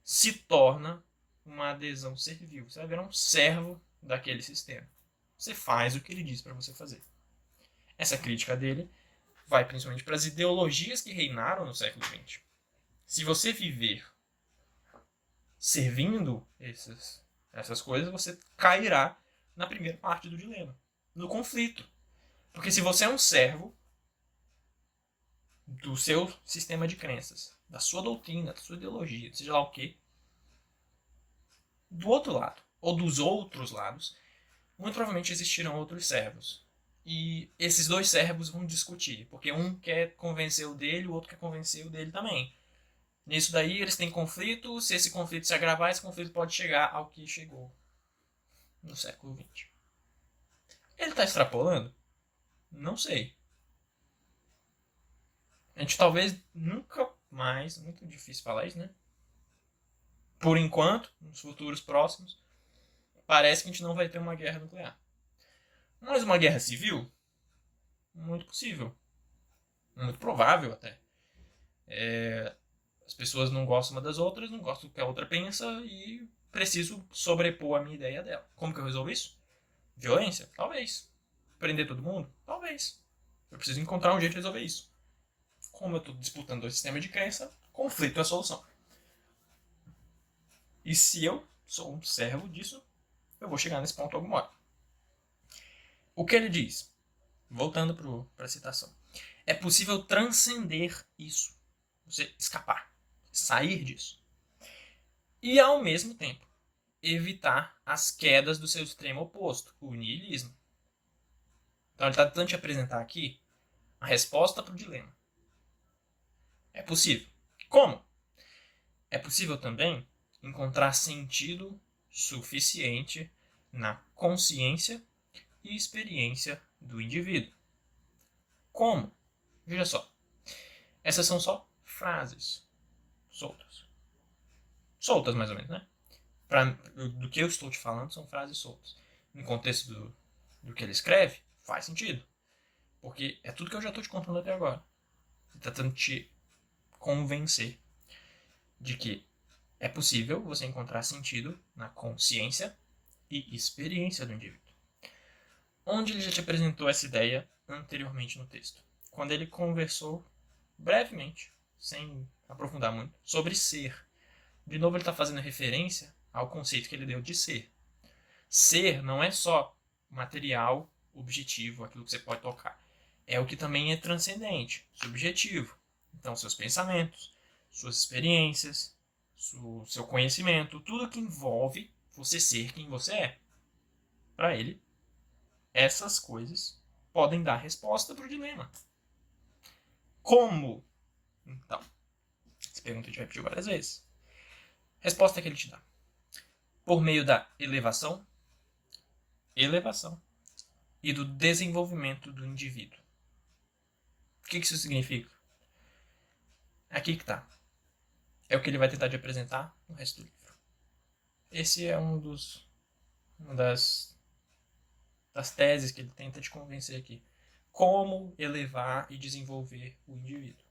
se torna uma adesão servil. Você vai virar um servo daquele sistema. Você faz o que ele diz para você fazer. Essa crítica dele vai principalmente para as ideologias que reinaram no século XX. Se você viver servindo essas coisas, você cairá na primeira parte do dilema, no conflito. Porque se você é um servo do seu sistema de crenças, da sua doutrina, da sua ideologia, seja lá o que, do outro lado, ou dos outros lados, muito provavelmente existirão outros servos. E esses dois servos vão discutir, porque um quer convencer o dele, o outro quer convencer o dele também. Nisso daí eles têm conflito, se esse conflito se agravar, esse conflito pode chegar ao que chegou no século XX. Ele está extrapolando? Não sei. A gente talvez nunca mais, muito difícil falar isso, né? Por enquanto, nos futuros próximos, parece que a gente não vai ter uma guerra nuclear. Mas uma guerra civil? Muito possível. Muito provável até. As pessoas não gostam uma das outras, não gostam do que a outra pensa e preciso sobrepor a minha ideia dela. Como que eu resolvo isso? Violência? Talvez. Prender todo mundo? Talvez. Eu preciso encontrar um jeito de resolver isso. Como eu estou disputando dois sistemas de crença, conflito é a solução. E se eu sou um servo disso, eu vou chegar nesse ponto alguma hora. O que ele diz? Voltando para a citação. É possível transcender isso. Você escapar. Sair disso. E, ao mesmo tempo, evitar as quedas do seu extremo oposto, o niilismo. Então, ele está tentando te apresentar aqui a resposta para o dilema. É possível. Como? É possível também encontrar sentido suficiente na consciência e experiência do indivíduo. Como? Veja só. Essas são só frases soltas. Soltas, mais ou menos, né? Do que eu estou te falando são frases soltas. No contexto do que ele escreve, faz sentido. Porque é tudo que eu já estou te contando até agora. Ele está tentando te convencer de que é possível você encontrar sentido na consciência e experiência do indivíduo. Onde ele já te apresentou essa ideia anteriormente no texto? Quando ele conversou brevemente, sem aprofundar muito, sobre ser. De novo ele está fazendo referência ao conceito que ele deu de ser. Ser não é só material, objetivo, aquilo que você pode tocar. é o que também é transcendente, subjetivo. Então, seus pensamentos, suas experiências, seu conhecimento, tudo que envolve você ser quem você é. Para ele, essas coisas podem dar resposta para o dilema. Como? Então, essa pergunta a gente repetiu várias vezes. Resposta que ele te dá. Por meio da elevação e do desenvolvimento do indivíduo. O que isso significa? Aqui que tá. É o que ele vai tentar te apresentar no resto do livro. Esse é uma das teses que ele tenta te convencer aqui. Como elevar e desenvolver o indivíduo.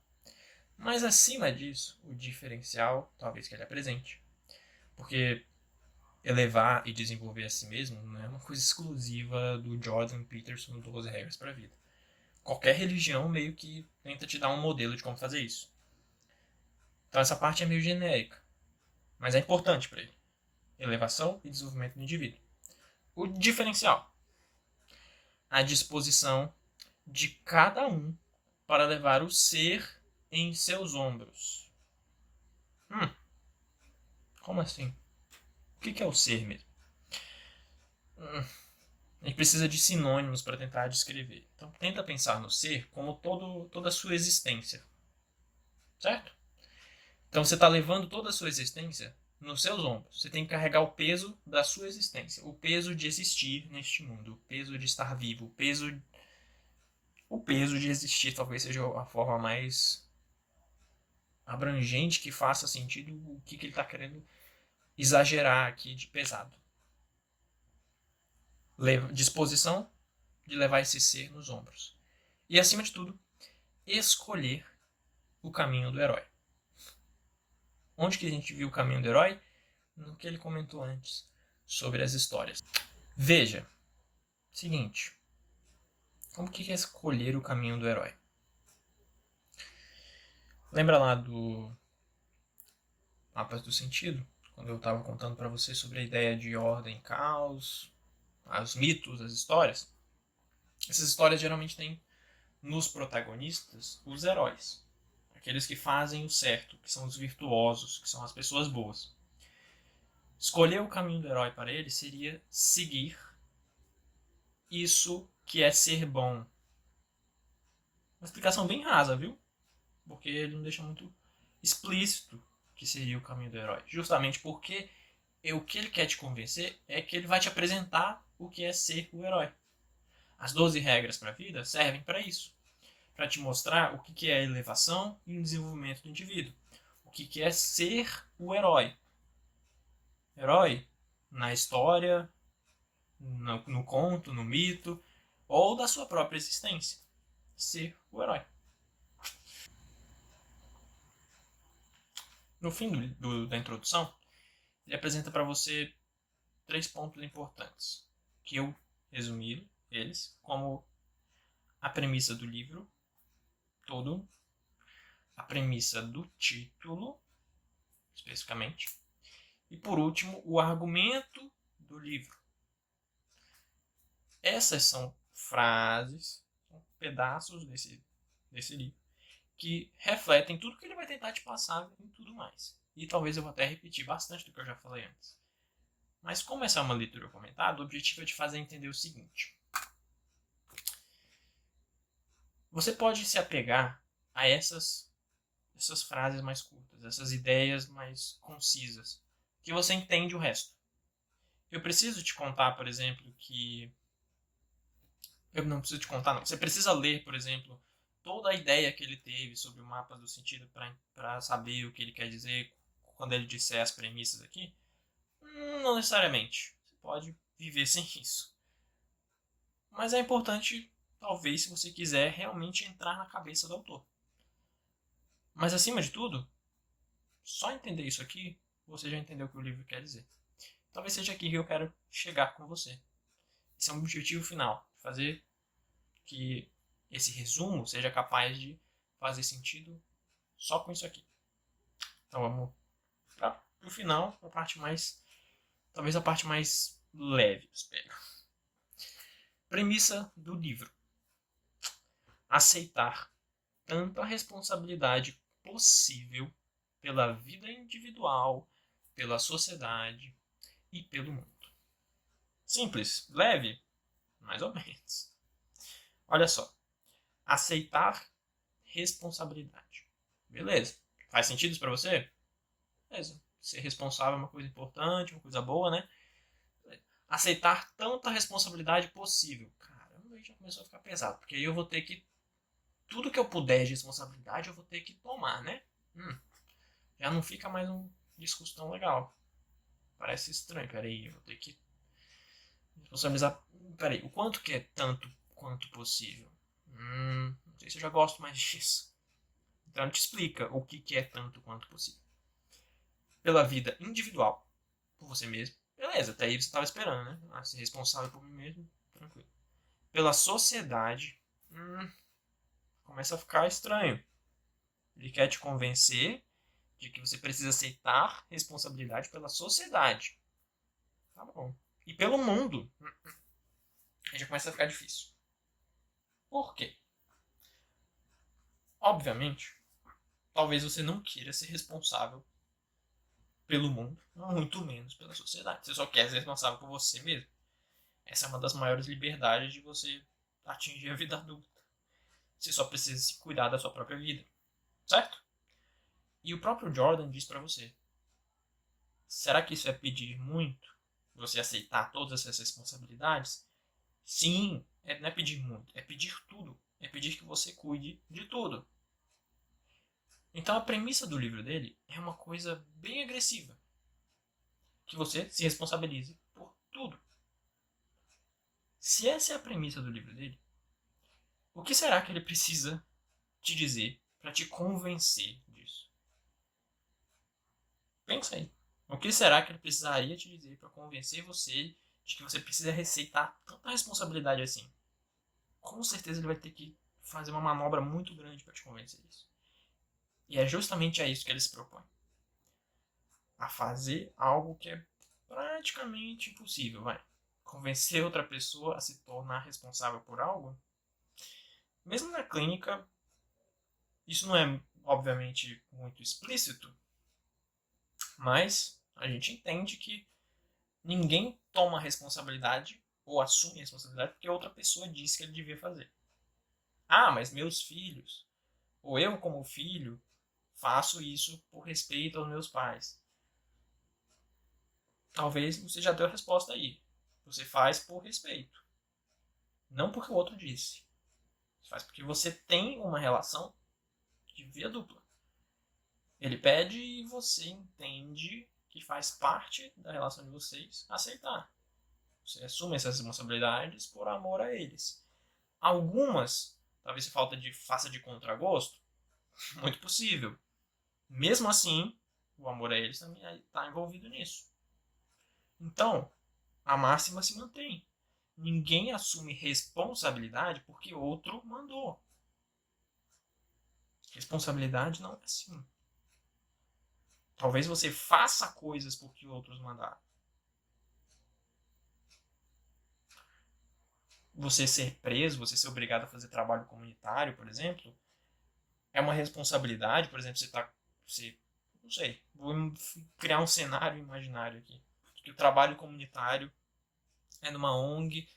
Mas acima disso, o diferencial, talvez que ele apresente. Porque elevar e desenvolver a si mesmo não é uma coisa exclusiva do Jordan Peterson no 12 Regras para a Vida. Qualquer religião meio que tenta te dar um modelo de como fazer isso. Então essa parte é meio genérica, mas é importante para ele. Elevação e desenvolvimento do indivíduo. O diferencial. A disposição de cada um para levar o ser em seus ombros. Como assim? O que é o ser mesmo? A gente precisa de sinônimos para tentar descrever. Então tenta pensar no ser como toda a sua existência. Certo? Então você está levando toda a sua existência nos seus ombros. Você tem que carregar o peso da sua existência. O peso de existir neste mundo. O peso de estar vivo. O peso de existir talvez seja a forma mais abrangente que faça sentido o que ele está querendo exagerar aqui de pesado. Disposição de levar esse ser nos ombros. E, acima de tudo, escolher o caminho do herói. Onde que a gente viu o caminho do herói? No que ele comentou antes sobre as histórias. Veja, seguinte, como que é escolher o caminho do herói? Lembra lá do Mapas do Sentido? Quando eu estava contando para você sobre a ideia de ordem, caos, os mitos, as histórias? Essas histórias geralmente têm nos protagonistas os heróis. Aqueles que fazem o certo, que são os virtuosos, que são as pessoas boas. Escolher o caminho do herói para ele seria seguir isso que é ser bom. Uma explicação bem rasa, viu? Porque ele não deixa muito explícito que seria o caminho do herói. Justamente porque o que ele quer te convencer é que ele vai te apresentar o que é ser o herói. As 12 regras para a vida servem para isso. Para te mostrar o que é a elevação e o desenvolvimento do indivíduo. O que é ser o herói. Herói na história, no conto, no mito, ou da sua própria existência. Ser o herói. No fim da introdução, ele apresenta para você 3 pontos importantes, que eu resumi eles como a premissa do livro todo, a premissa do título, especificamente, e por último, o argumento do livro. Essas são frases, são pedaços desse livro, que refletem tudo que ele vai tentar te passar e tudo mais. E talvez eu vou até repetir bastante do que eu já falei antes. Mas como essa é uma leitura comentada, o objetivo é te fazer entender o seguinte. Você pode se apegar a essas frases mais curtas, essas ideias mais concisas, que você entende o resto. Eu preciso te contar, por exemplo, que... Eu não preciso te contar, não. Você precisa ler, por exemplo, toda a ideia que ele teve sobre o mapa do sentido para saber o que ele quer dizer quando ele disser as premissas aqui? Não necessariamente. Você pode viver sem isso. Mas é importante, talvez, se você quiser realmente entrar na cabeça do autor. Mas, acima de tudo, só entender isso aqui, você já entendeu o que o livro quer dizer. Talvez seja aqui que eu quero chegar com você. Esse é um objetivo final. Fazer que esse resumo seja capaz de fazer sentido só com isso aqui. Então vamos para o final, a parte mais... talvez a parte mais leve, espero. Premissa do livro. aceitar tanta responsabilidade possível pela vida individual, pela sociedade e pelo mundo. Simples, leve, mais ou menos. Olha só, aceitar responsabilidade. Beleza. Faz sentido isso pra você? Beleza. Ser responsável é uma coisa importante, uma coisa boa, né? Aceitar tanta responsabilidade possível. Caramba, aí já começou a ficar pesado. Porque aí eu vou ter que. Tudo que eu puder de responsabilidade eu vou ter que tomar, né? Já não fica mais um discurso tão legal. Parece estranho. Peraí, eu vou ter que responsabilizar. Peraí, o quanto que é tanto quanto possível? Não sei se eu já gosto mais disso. Então te explica o que é tanto quanto possível. Pela vida individual, por você mesmo. Beleza, até aí você estava esperando, né? Ser responsável por mim mesmo, tranquilo. Pela sociedade, começa a ficar estranho. Ele quer te convencer de que você precisa aceitar responsabilidade pela sociedade. Tá bom. E pelo mundo, aí já começa a ficar difícil. Por quê? Obviamente, talvez você não queira ser responsável pelo mundo, muito menos pela sociedade. Você só quer ser responsável por você mesmo. Essa é uma das maiores liberdades de você atingir a vida adulta. Você só precisa se cuidar da sua própria vida, certo? E o próprio Jordan diz para você: será que isso é pedir muito? Você aceitar todas essas responsabilidades? Sim, não é pedir muito, é pedir tudo. É pedir que você cuide de tudo. Então a premissa do livro dele é uma coisa bem agressiva. Que você se responsabilize por tudo. Se essa é a premissa do livro dele, o que será que ele precisa te dizer para te convencer disso? Pensa aí. O que será que ele precisaria te dizer para convencer você de que você precisa receitar tanta responsabilidade assim? Com certeza ele vai ter que fazer uma manobra muito grande para te convencer disso. E é justamente a isso que ele se propõe. A fazer algo que é praticamente impossível, vai. Convencer outra pessoa a se tornar responsável por algo. Mesmo na clínica, isso não é, obviamente, muito explícito, mas a gente entende que ninguém toma responsabilidade ou assume responsabilidade porque outra pessoa disse que ele devia fazer. Ah, mas meus filhos, ou eu como filho, faço isso por respeito aos meus pais. Talvez você já deu a resposta aí. Você faz por respeito. Não porque o outro disse. Você faz porque você tem uma relação de via dupla. Ele pede e você entende que faz parte da relação de vocês aceitar. Você assume essas responsabilidades por amor a eles. Algumas, talvez se faça de contragosto, muito possível. Mesmo assim, o amor a eles também está envolvido nisso. Então, a máxima se mantém. Ninguém assume responsabilidade porque outro mandou. Responsabilidade não é assim. Talvez você faça coisas porque outros mandaram. Você ser preso, você ser obrigado a fazer trabalho comunitário, por exemplo, é uma responsabilidade. Por exemplo, você não sei, vou criar um cenário imaginário aqui. Que o trabalho comunitário é numa ONG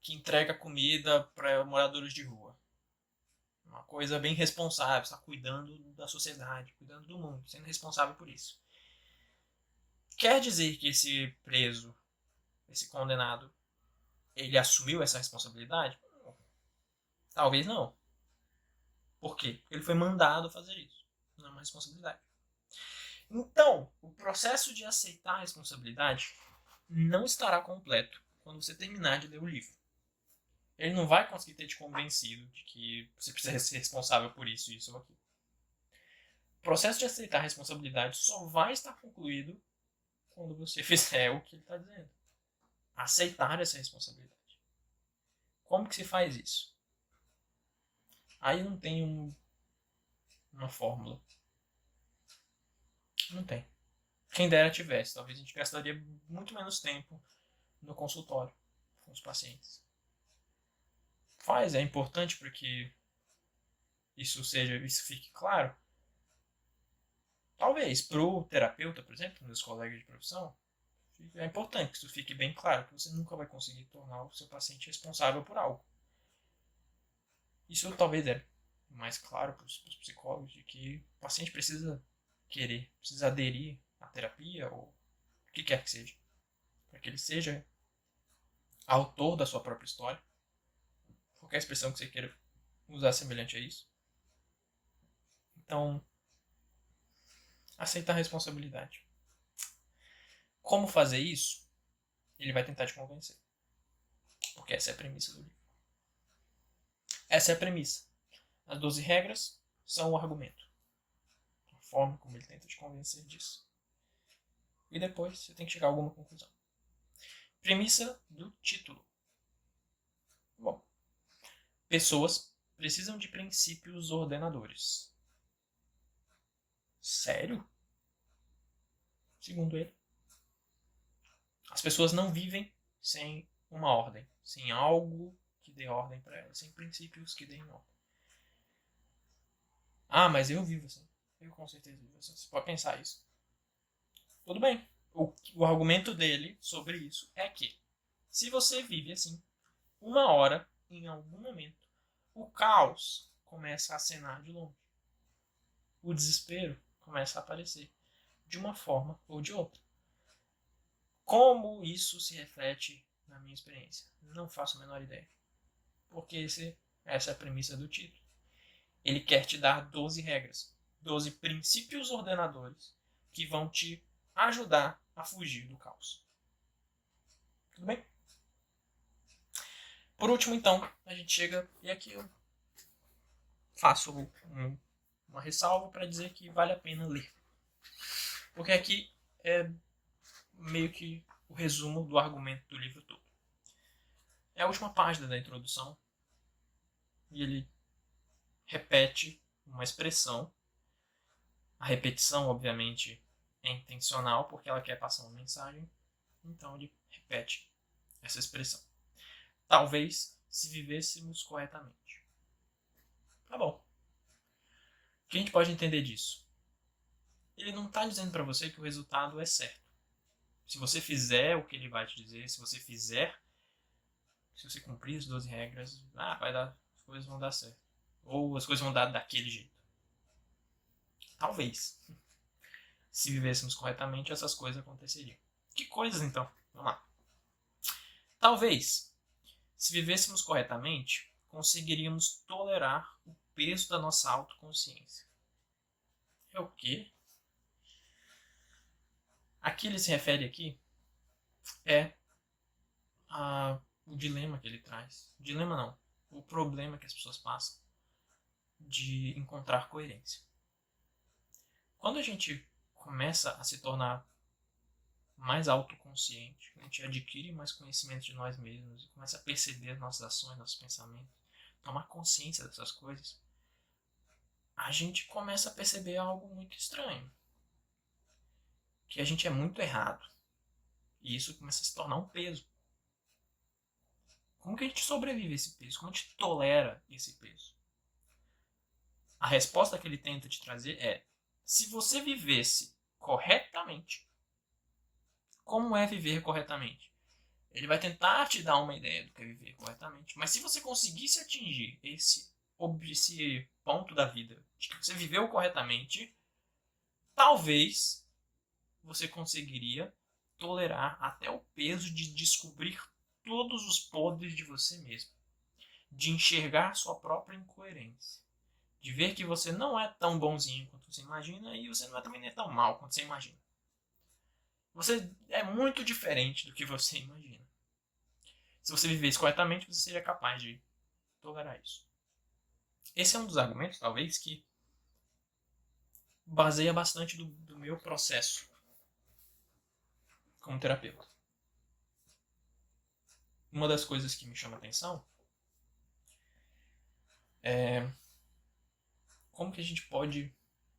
que entrega comida para moradores de rua. Uma coisa bem responsável, está cuidando da sociedade, cuidando do mundo, sendo responsável por isso. Quer dizer que esse preso, esse condenado, ele assumiu essa responsabilidade? Talvez não. Por quê? Porque ele foi mandado fazer isso. Não é uma responsabilidade. Então, o processo de aceitar a responsabilidade não estará completo quando você terminar de ler o livro. Ele não vai conseguir ter te convencido de que você precisa ser responsável por isso ou aquilo. O processo de aceitar a responsabilidade só vai estar concluído quando você fizer o que ele está dizendo. Aceitar essa responsabilidade. Como que se faz isso? Aí não tem uma fórmula. Não tem. Quem dera tivesse. Talvez a gente gastaria muito menos tempo no consultório com os pacientes. É importante porque isso fique claro, talvez pro terapeuta, por exemplo, meus colegas de profissão, é importante que isso fique bem claro, que você nunca vai conseguir tornar o seu paciente responsável por algo. Isso talvez é mais claro para os psicólogos, de que o paciente precisa querer, precisa aderir à terapia ou o que quer que seja, para que ele seja autor da sua própria história, qualquer expressão que você queira usar semelhante a isso. Então, aceitar a responsabilidade. Como fazer isso? Ele vai tentar te convencer. Porque essa é a premissa do livro. Essa é a premissa. As 12 regras são o argumento. A forma como ele tenta te convencer disso. E depois você tem que chegar a alguma conclusão. Premissa do título. Bom, pessoas precisam de princípios ordenadores. Sério? Segundo ele, as pessoas não vivem sem uma ordem, sem algo que dê ordem para elas, sem princípios que deem ordem. Ah, mas eu vivo assim. Eu com certeza vivo assim. Você pode pensar isso. Tudo bem. O argumento dele sobre isso é que, se você vive assim, uma hora, em algum momento, o caos começa a acenar de longe. O desespero começa a aparecer de uma forma ou de outra. Como isso se reflete na minha experiência? Não faço a menor ideia. Porque essa é a premissa do título. Ele quer te dar 12 regras, 12 princípios ordenadores que vão te ajudar a fugir do caos. Tudo bem? Por último, então, a gente chega e aqui eu faço uma ressalva para dizer que vale a pena ler. Porque aqui é meio que o resumo do argumento do livro todo. É a última página da introdução e ele repete uma expressão. A repetição, obviamente, é intencional porque ela quer passar uma mensagem. Então ele repete essa expressão. Talvez se vivêssemos corretamente. Tá bom. O que a gente pode entender disso? Ele não está dizendo para você que o resultado é certo. Se você fizer o que ele vai te dizer, se você cumprir as 12 regras, as coisas vão dar certo. Ou as coisas vão dar daquele jeito. Talvez. Se vivêssemos corretamente, essas coisas aconteceriam. Que coisas, então? Vamos lá. Talvez, se vivêssemos corretamente, conseguiríamos tolerar o peso da nossa autoconsciência. É o quê? A que ele se refere aqui é o dilema que ele traz. O dilema não. O problema que as pessoas passam de encontrar coerência. Quando a gente começa a se tornar mais autoconsciente, a gente adquire mais conhecimento de nós mesmos e começa a perceber nossas ações, nossos pensamentos, tomar consciência dessas coisas, a gente começa a perceber algo muito estranho. Que a gente é muito errado. E isso começa a se tornar um peso. Como que a gente sobrevive a esse peso? Como a gente tolera esse peso? A resposta que ele tenta te trazer é: se você vivesse corretamente, como é viver corretamente? Ele vai tentar te dar uma ideia do que é viver corretamente. Mas se você conseguisse atingir esse ponto da vida de que você viveu corretamente, talvez você conseguiria tolerar até o peso de descobrir todos os podres de você mesmo, de enxergar sua própria incoerência, de ver que você não é tão bonzinho quanto você imagina e você não é também nem tão mal quanto você imagina. Você é muito diferente do que você imagina. Se você vivesse corretamente, você seria capaz de tolerar isso. Esse é um dos argumentos, talvez, que baseia bastante do meu processo como terapeuta. Uma das coisas que me chama a atenção é como que a gente pode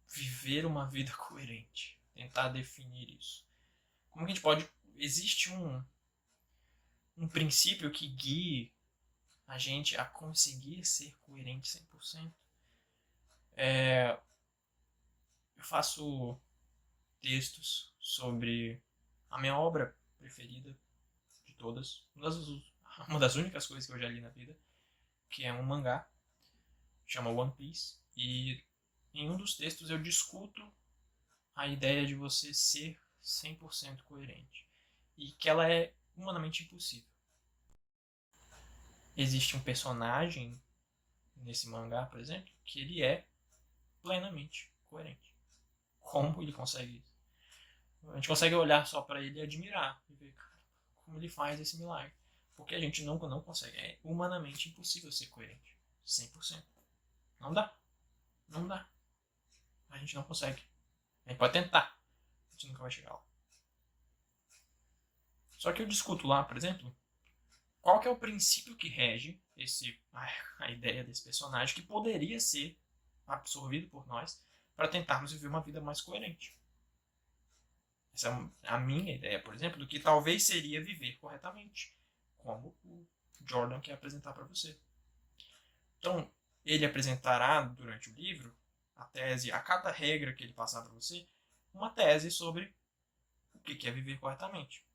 viver uma vida coerente. Tentar definir isso. Como que a gente pode... Existe um princípio que guie a gente a conseguir ser coerente 100%. Eu faço textos sobre a minha obra preferida de todas, uma das únicas coisas que eu já li na vida, que é um mangá, chama One Piece, e em um dos textos eu discuto a ideia de você ser 100% coerente, e que ela é humanamente impossível. Existe um personagem nesse mangá, por exemplo, que ele é plenamente coerente. Como ele consegue isso? A gente consegue olhar só para ele e admirar e ver como ele faz esse milagre. Porque a gente nunca não consegue. É humanamente impossível ser coerente. 100%. Não dá. Não dá. A gente não consegue. A gente pode tentar. A gente nunca vai chegar lá. Só que eu discuto lá, por exemplo, qual que é o princípio que rege a ideia desse personagem que poderia ser absorvido por nós para tentarmos viver uma vida mais coerente. Essa é a minha ideia, por exemplo, do que talvez seria viver corretamente, como o Jordan quer apresentar para você. Então, ele apresentará durante o livro a tese, a cada regra que ele passar para você, uma tese sobre o que é viver corretamente.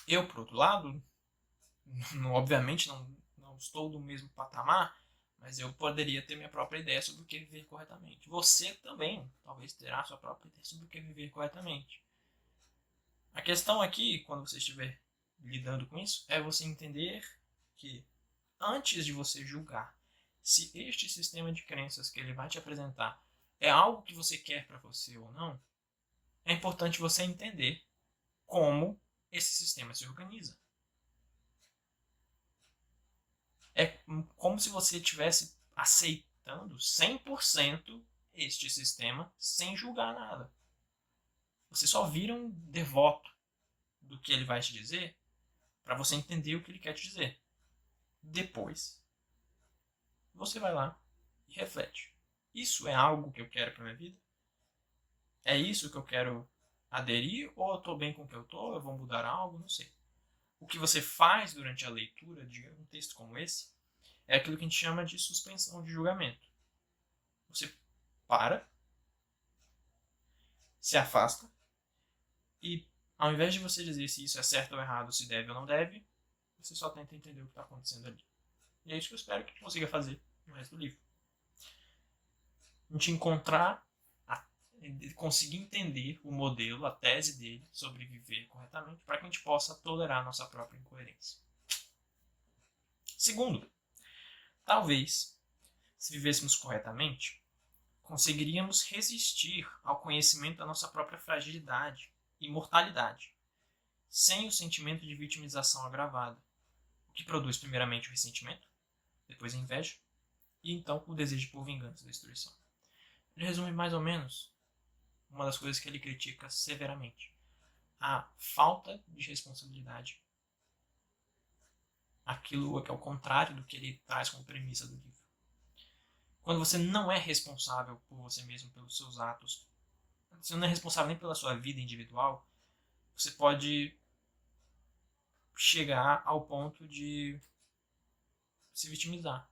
Eu, por outro lado, obviamente não estou do mesmo patamar, mas eu poderia ter minha própria ideia sobre o que é viver corretamente. Você também, talvez, terá sua própria ideia sobre o que é viver corretamente. A questão aqui, quando você estiver lidando com isso, é você entender que antes de você julgar se este sistema de crenças que ele vai te apresentar é algo que você quer para você ou não, é importante você entender como esse sistema se organiza. É como se você estivesse aceitando 100% este sistema sem julgar nada. Você só vira um devoto do que ele vai te dizer para você entender o que ele quer te dizer. Depois, você vai lá e reflete. Isso é algo que eu quero para minha vida? É isso que eu quero aderir? Ou eu estou bem com o que eu estou? Eu vou mudar algo? Não sei. O que você faz durante a leitura de um texto como esse é aquilo que a gente chama de suspensão de julgamento. Você para, se afasta e, ao invés de você dizer se isso é certo ou errado, se deve ou não deve, você só tenta entender o que está acontecendo ali. E é isso que eu espero que consiga fazer no resto do livro. A gente encontrar, conseguir entender o modelo, a tese dele sobre viver corretamente, para que a gente possa tolerar a nossa própria incoerência. Segundo, talvez, se vivêssemos corretamente, conseguiríamos resistir ao conhecimento da nossa própria fragilidade e mortalidade, sem o sentimento de vitimização agravada, o que produz primeiramente o ressentimento, depois a inveja, e então o desejo por vingança e destruição. Ele resume mais ou menos uma das coisas que ele critica severamente: a falta de responsabilidade. Aquilo que é o contrário do que ele traz como premissa do livro. Quando você não é responsável por você mesmo, pelos seus atos, você não é responsável nem pela sua vida individual, você pode chegar ao ponto de se vitimizar.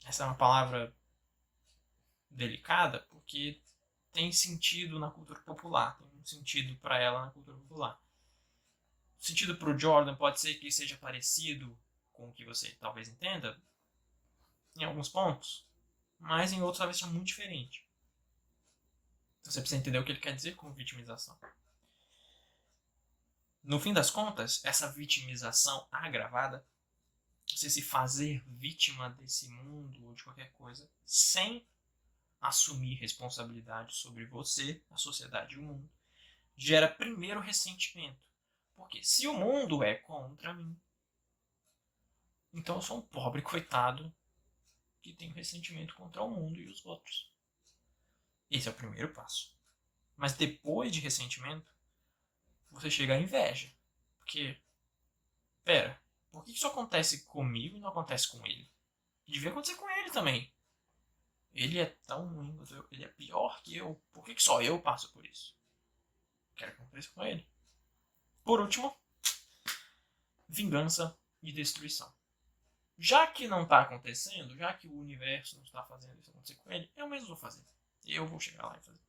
Essa é uma palavra delicada porque tem sentido na cultura popular, tem um sentido para ela na cultura popular. O sentido para o Jordan pode ser que seja parecido com o que você talvez entenda em alguns pontos, mas em outros talvez seja muito diferente. Então você precisa entender o que ele quer dizer com vitimização. No fim das contas, essa vitimização agravada, você se fazer vítima desse mundo ou de qualquer coisa, sem assumir responsabilidade sobre você, a sociedade e o mundo, gera primeiro ressentimento. Porque se o mundo é contra mim, então eu sou um pobre coitado que tem ressentimento contra o mundo e os outros. Esse é o primeiro passo. Mas depois de ressentimento, você chega à inveja. Porque, pera, por que isso acontece comigo e não acontece com ele? Devia acontecer com ele também. Ele é tão ruim, ele é pior que eu. Por que só eu passo por isso? Quero que aconteça com ele. Por último, vingança e destruição. Já que não está acontecendo, já que o universo não está fazendo isso acontecer com ele, eu mesmo vou fazer. Eu vou chegar lá e fazer.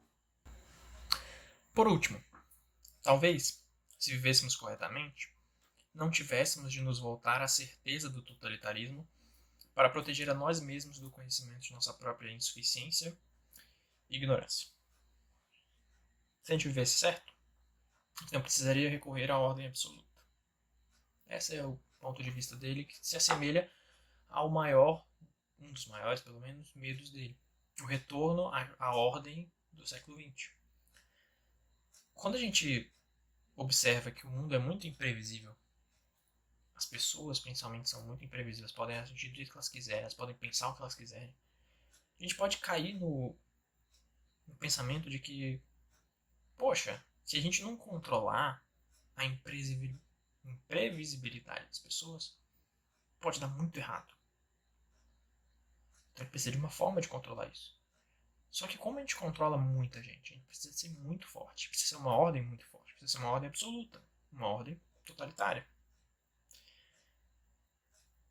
Por último, talvez, se vivêssemos corretamente, não tivéssemos de nos voltar à certeza do totalitarismo para proteger a nós mesmos do conhecimento de nossa própria insuficiência e ignorância. Se a gente vivesse certo, não precisaria recorrer à ordem absoluta. Esse é o ponto de vista dele, que se assemelha ao maior, um dos maiores pelo menos, medos dele. O retorno à ordem do século XX. Quando a gente observa que o mundo é muito imprevisível, as pessoas principalmente são muito imprevisíveis, podem agir do jeito que elas quiserem, elas podem pensar o que elas quiserem. A gente pode cair no pensamento de que, poxa, se a gente não controlar a imprevisibilidade das pessoas, pode dar muito errado. Então a gente precisa de uma forma de controlar isso. Só que como a gente controla muita gente, a gente precisa ser muito forte, precisa ser uma ordem muito forte, precisa ser uma ordem absoluta, uma ordem totalitária.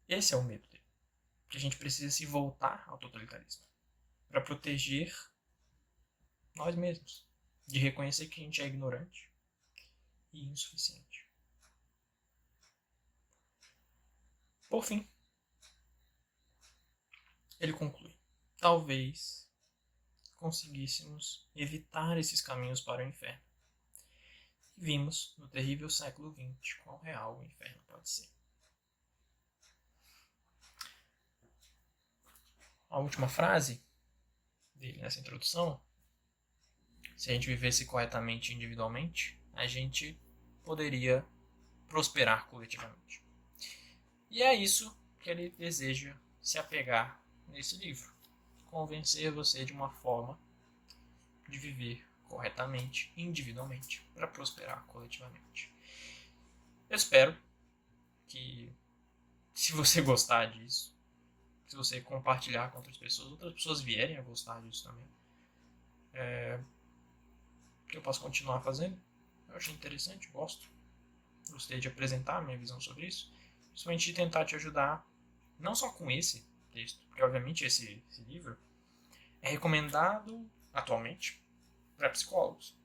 Esse é o medo dele. Que a gente precisa se voltar ao totalitarismo para proteger nós mesmos, de reconhecer que a gente é ignorante e insuficiente. Por fim, ele conclui: talvez conseguíssemos evitar esses caminhos para o inferno. E vimos no terrível século XX quão real o inferno pode ser. A última frase dele nessa introdução: se a gente vivesse corretamente individualmente, a gente poderia prosperar coletivamente. E é isso que ele deseja se apegar nesse livro. Convencer você de uma forma de viver corretamente, individualmente, para prosperar coletivamente. Eu espero que, se você gostar disso, se você compartilhar com outras pessoas vierem a gostar disso também, que eu possa continuar fazendo. Eu achei interessante, gosto. Gostei de apresentar a minha visão sobre isso, principalmente de tentar te ajudar, não só com esse texto, porque obviamente esse livro é recomendado atualmente para psicólogos.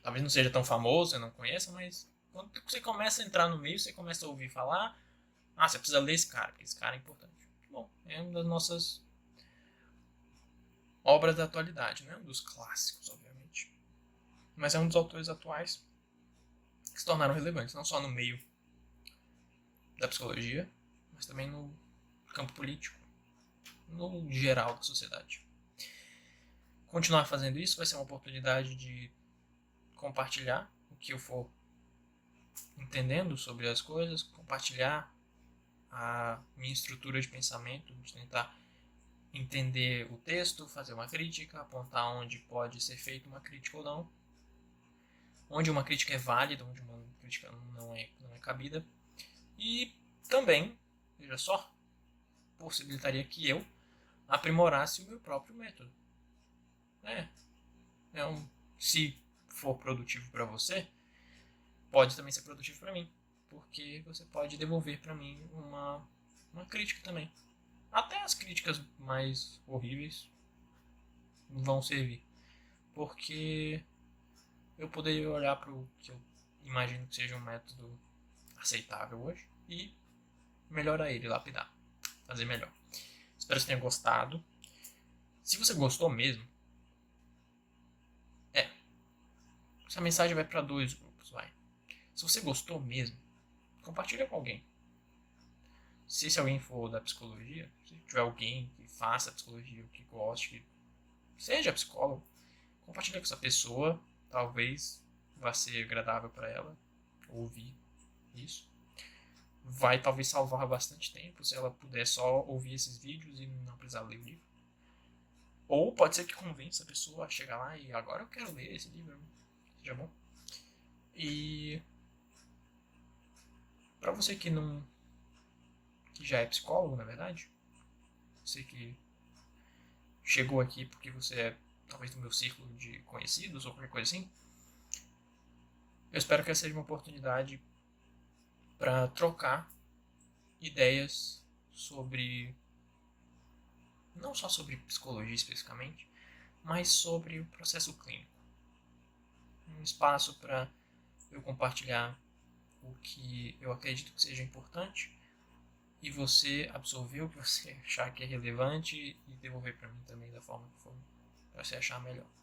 Talvez não seja tão famoso, você não conheça, mas quando você começa a entrar no meio, você começa a ouvir falar: ah, você precisa ler esse cara, porque esse cara é importante. Bom, é uma das nossas obras da atualidade, né? Um dos clássicos, obviamente. Mas é um dos autores atuais que se tornaram relevantes, não só no meio da psicologia, mas também no campo político, no geral da sociedade. Continuar fazendo isso vai ser uma oportunidade de compartilhar o que eu for entendendo sobre as coisas, compartilhar a minha estrutura de pensamento, de tentar entender o texto, fazer uma crítica, apontar onde pode ser feita uma crítica ou não, onde uma crítica é válida, onde uma crítica não é cabida. E também, veja só, possibilitaria que eu aprimorasse o meu próprio método. Se for produtivo para você, pode também ser produtivo para mim, porque você pode devolver para mim uma crítica também. Até as críticas mais horríveis vão servir, porque eu poderia olhar para o que eu imagino que seja um método aceitável hoje e melhorar ele, lapidar, fazer melhor. Espero que você tenha gostado. Se você gostou mesmo, essa mensagem vai para 2 grupos, vai. Se você gostou mesmo, compartilha com alguém. Se esse alguém for da psicologia, se tiver alguém que faça psicologia, que goste, que seja psicólogo, compartilha com essa pessoa. Talvez vá ser agradável para ela ouvir isso. Vai talvez salvar bastante tempo se ela puder só ouvir esses vídeos e não precisar ler o livro. Ou pode ser que convença a pessoa a chegar lá e agora eu quero ler esse livro. Seja bom. E para você que já é psicólogo, na verdade, você que chegou aqui porque você é talvez do meu círculo de conhecidos ou qualquer coisa assim, eu espero que essa seja uma oportunidade para trocar ideias sobre, não só sobre psicologia especificamente, mas sobre o processo clínico. Um espaço para eu compartilhar o que eu acredito que seja importante e você absorver o que você achar que é relevante e devolver para mim também da forma que for, para você achar melhor.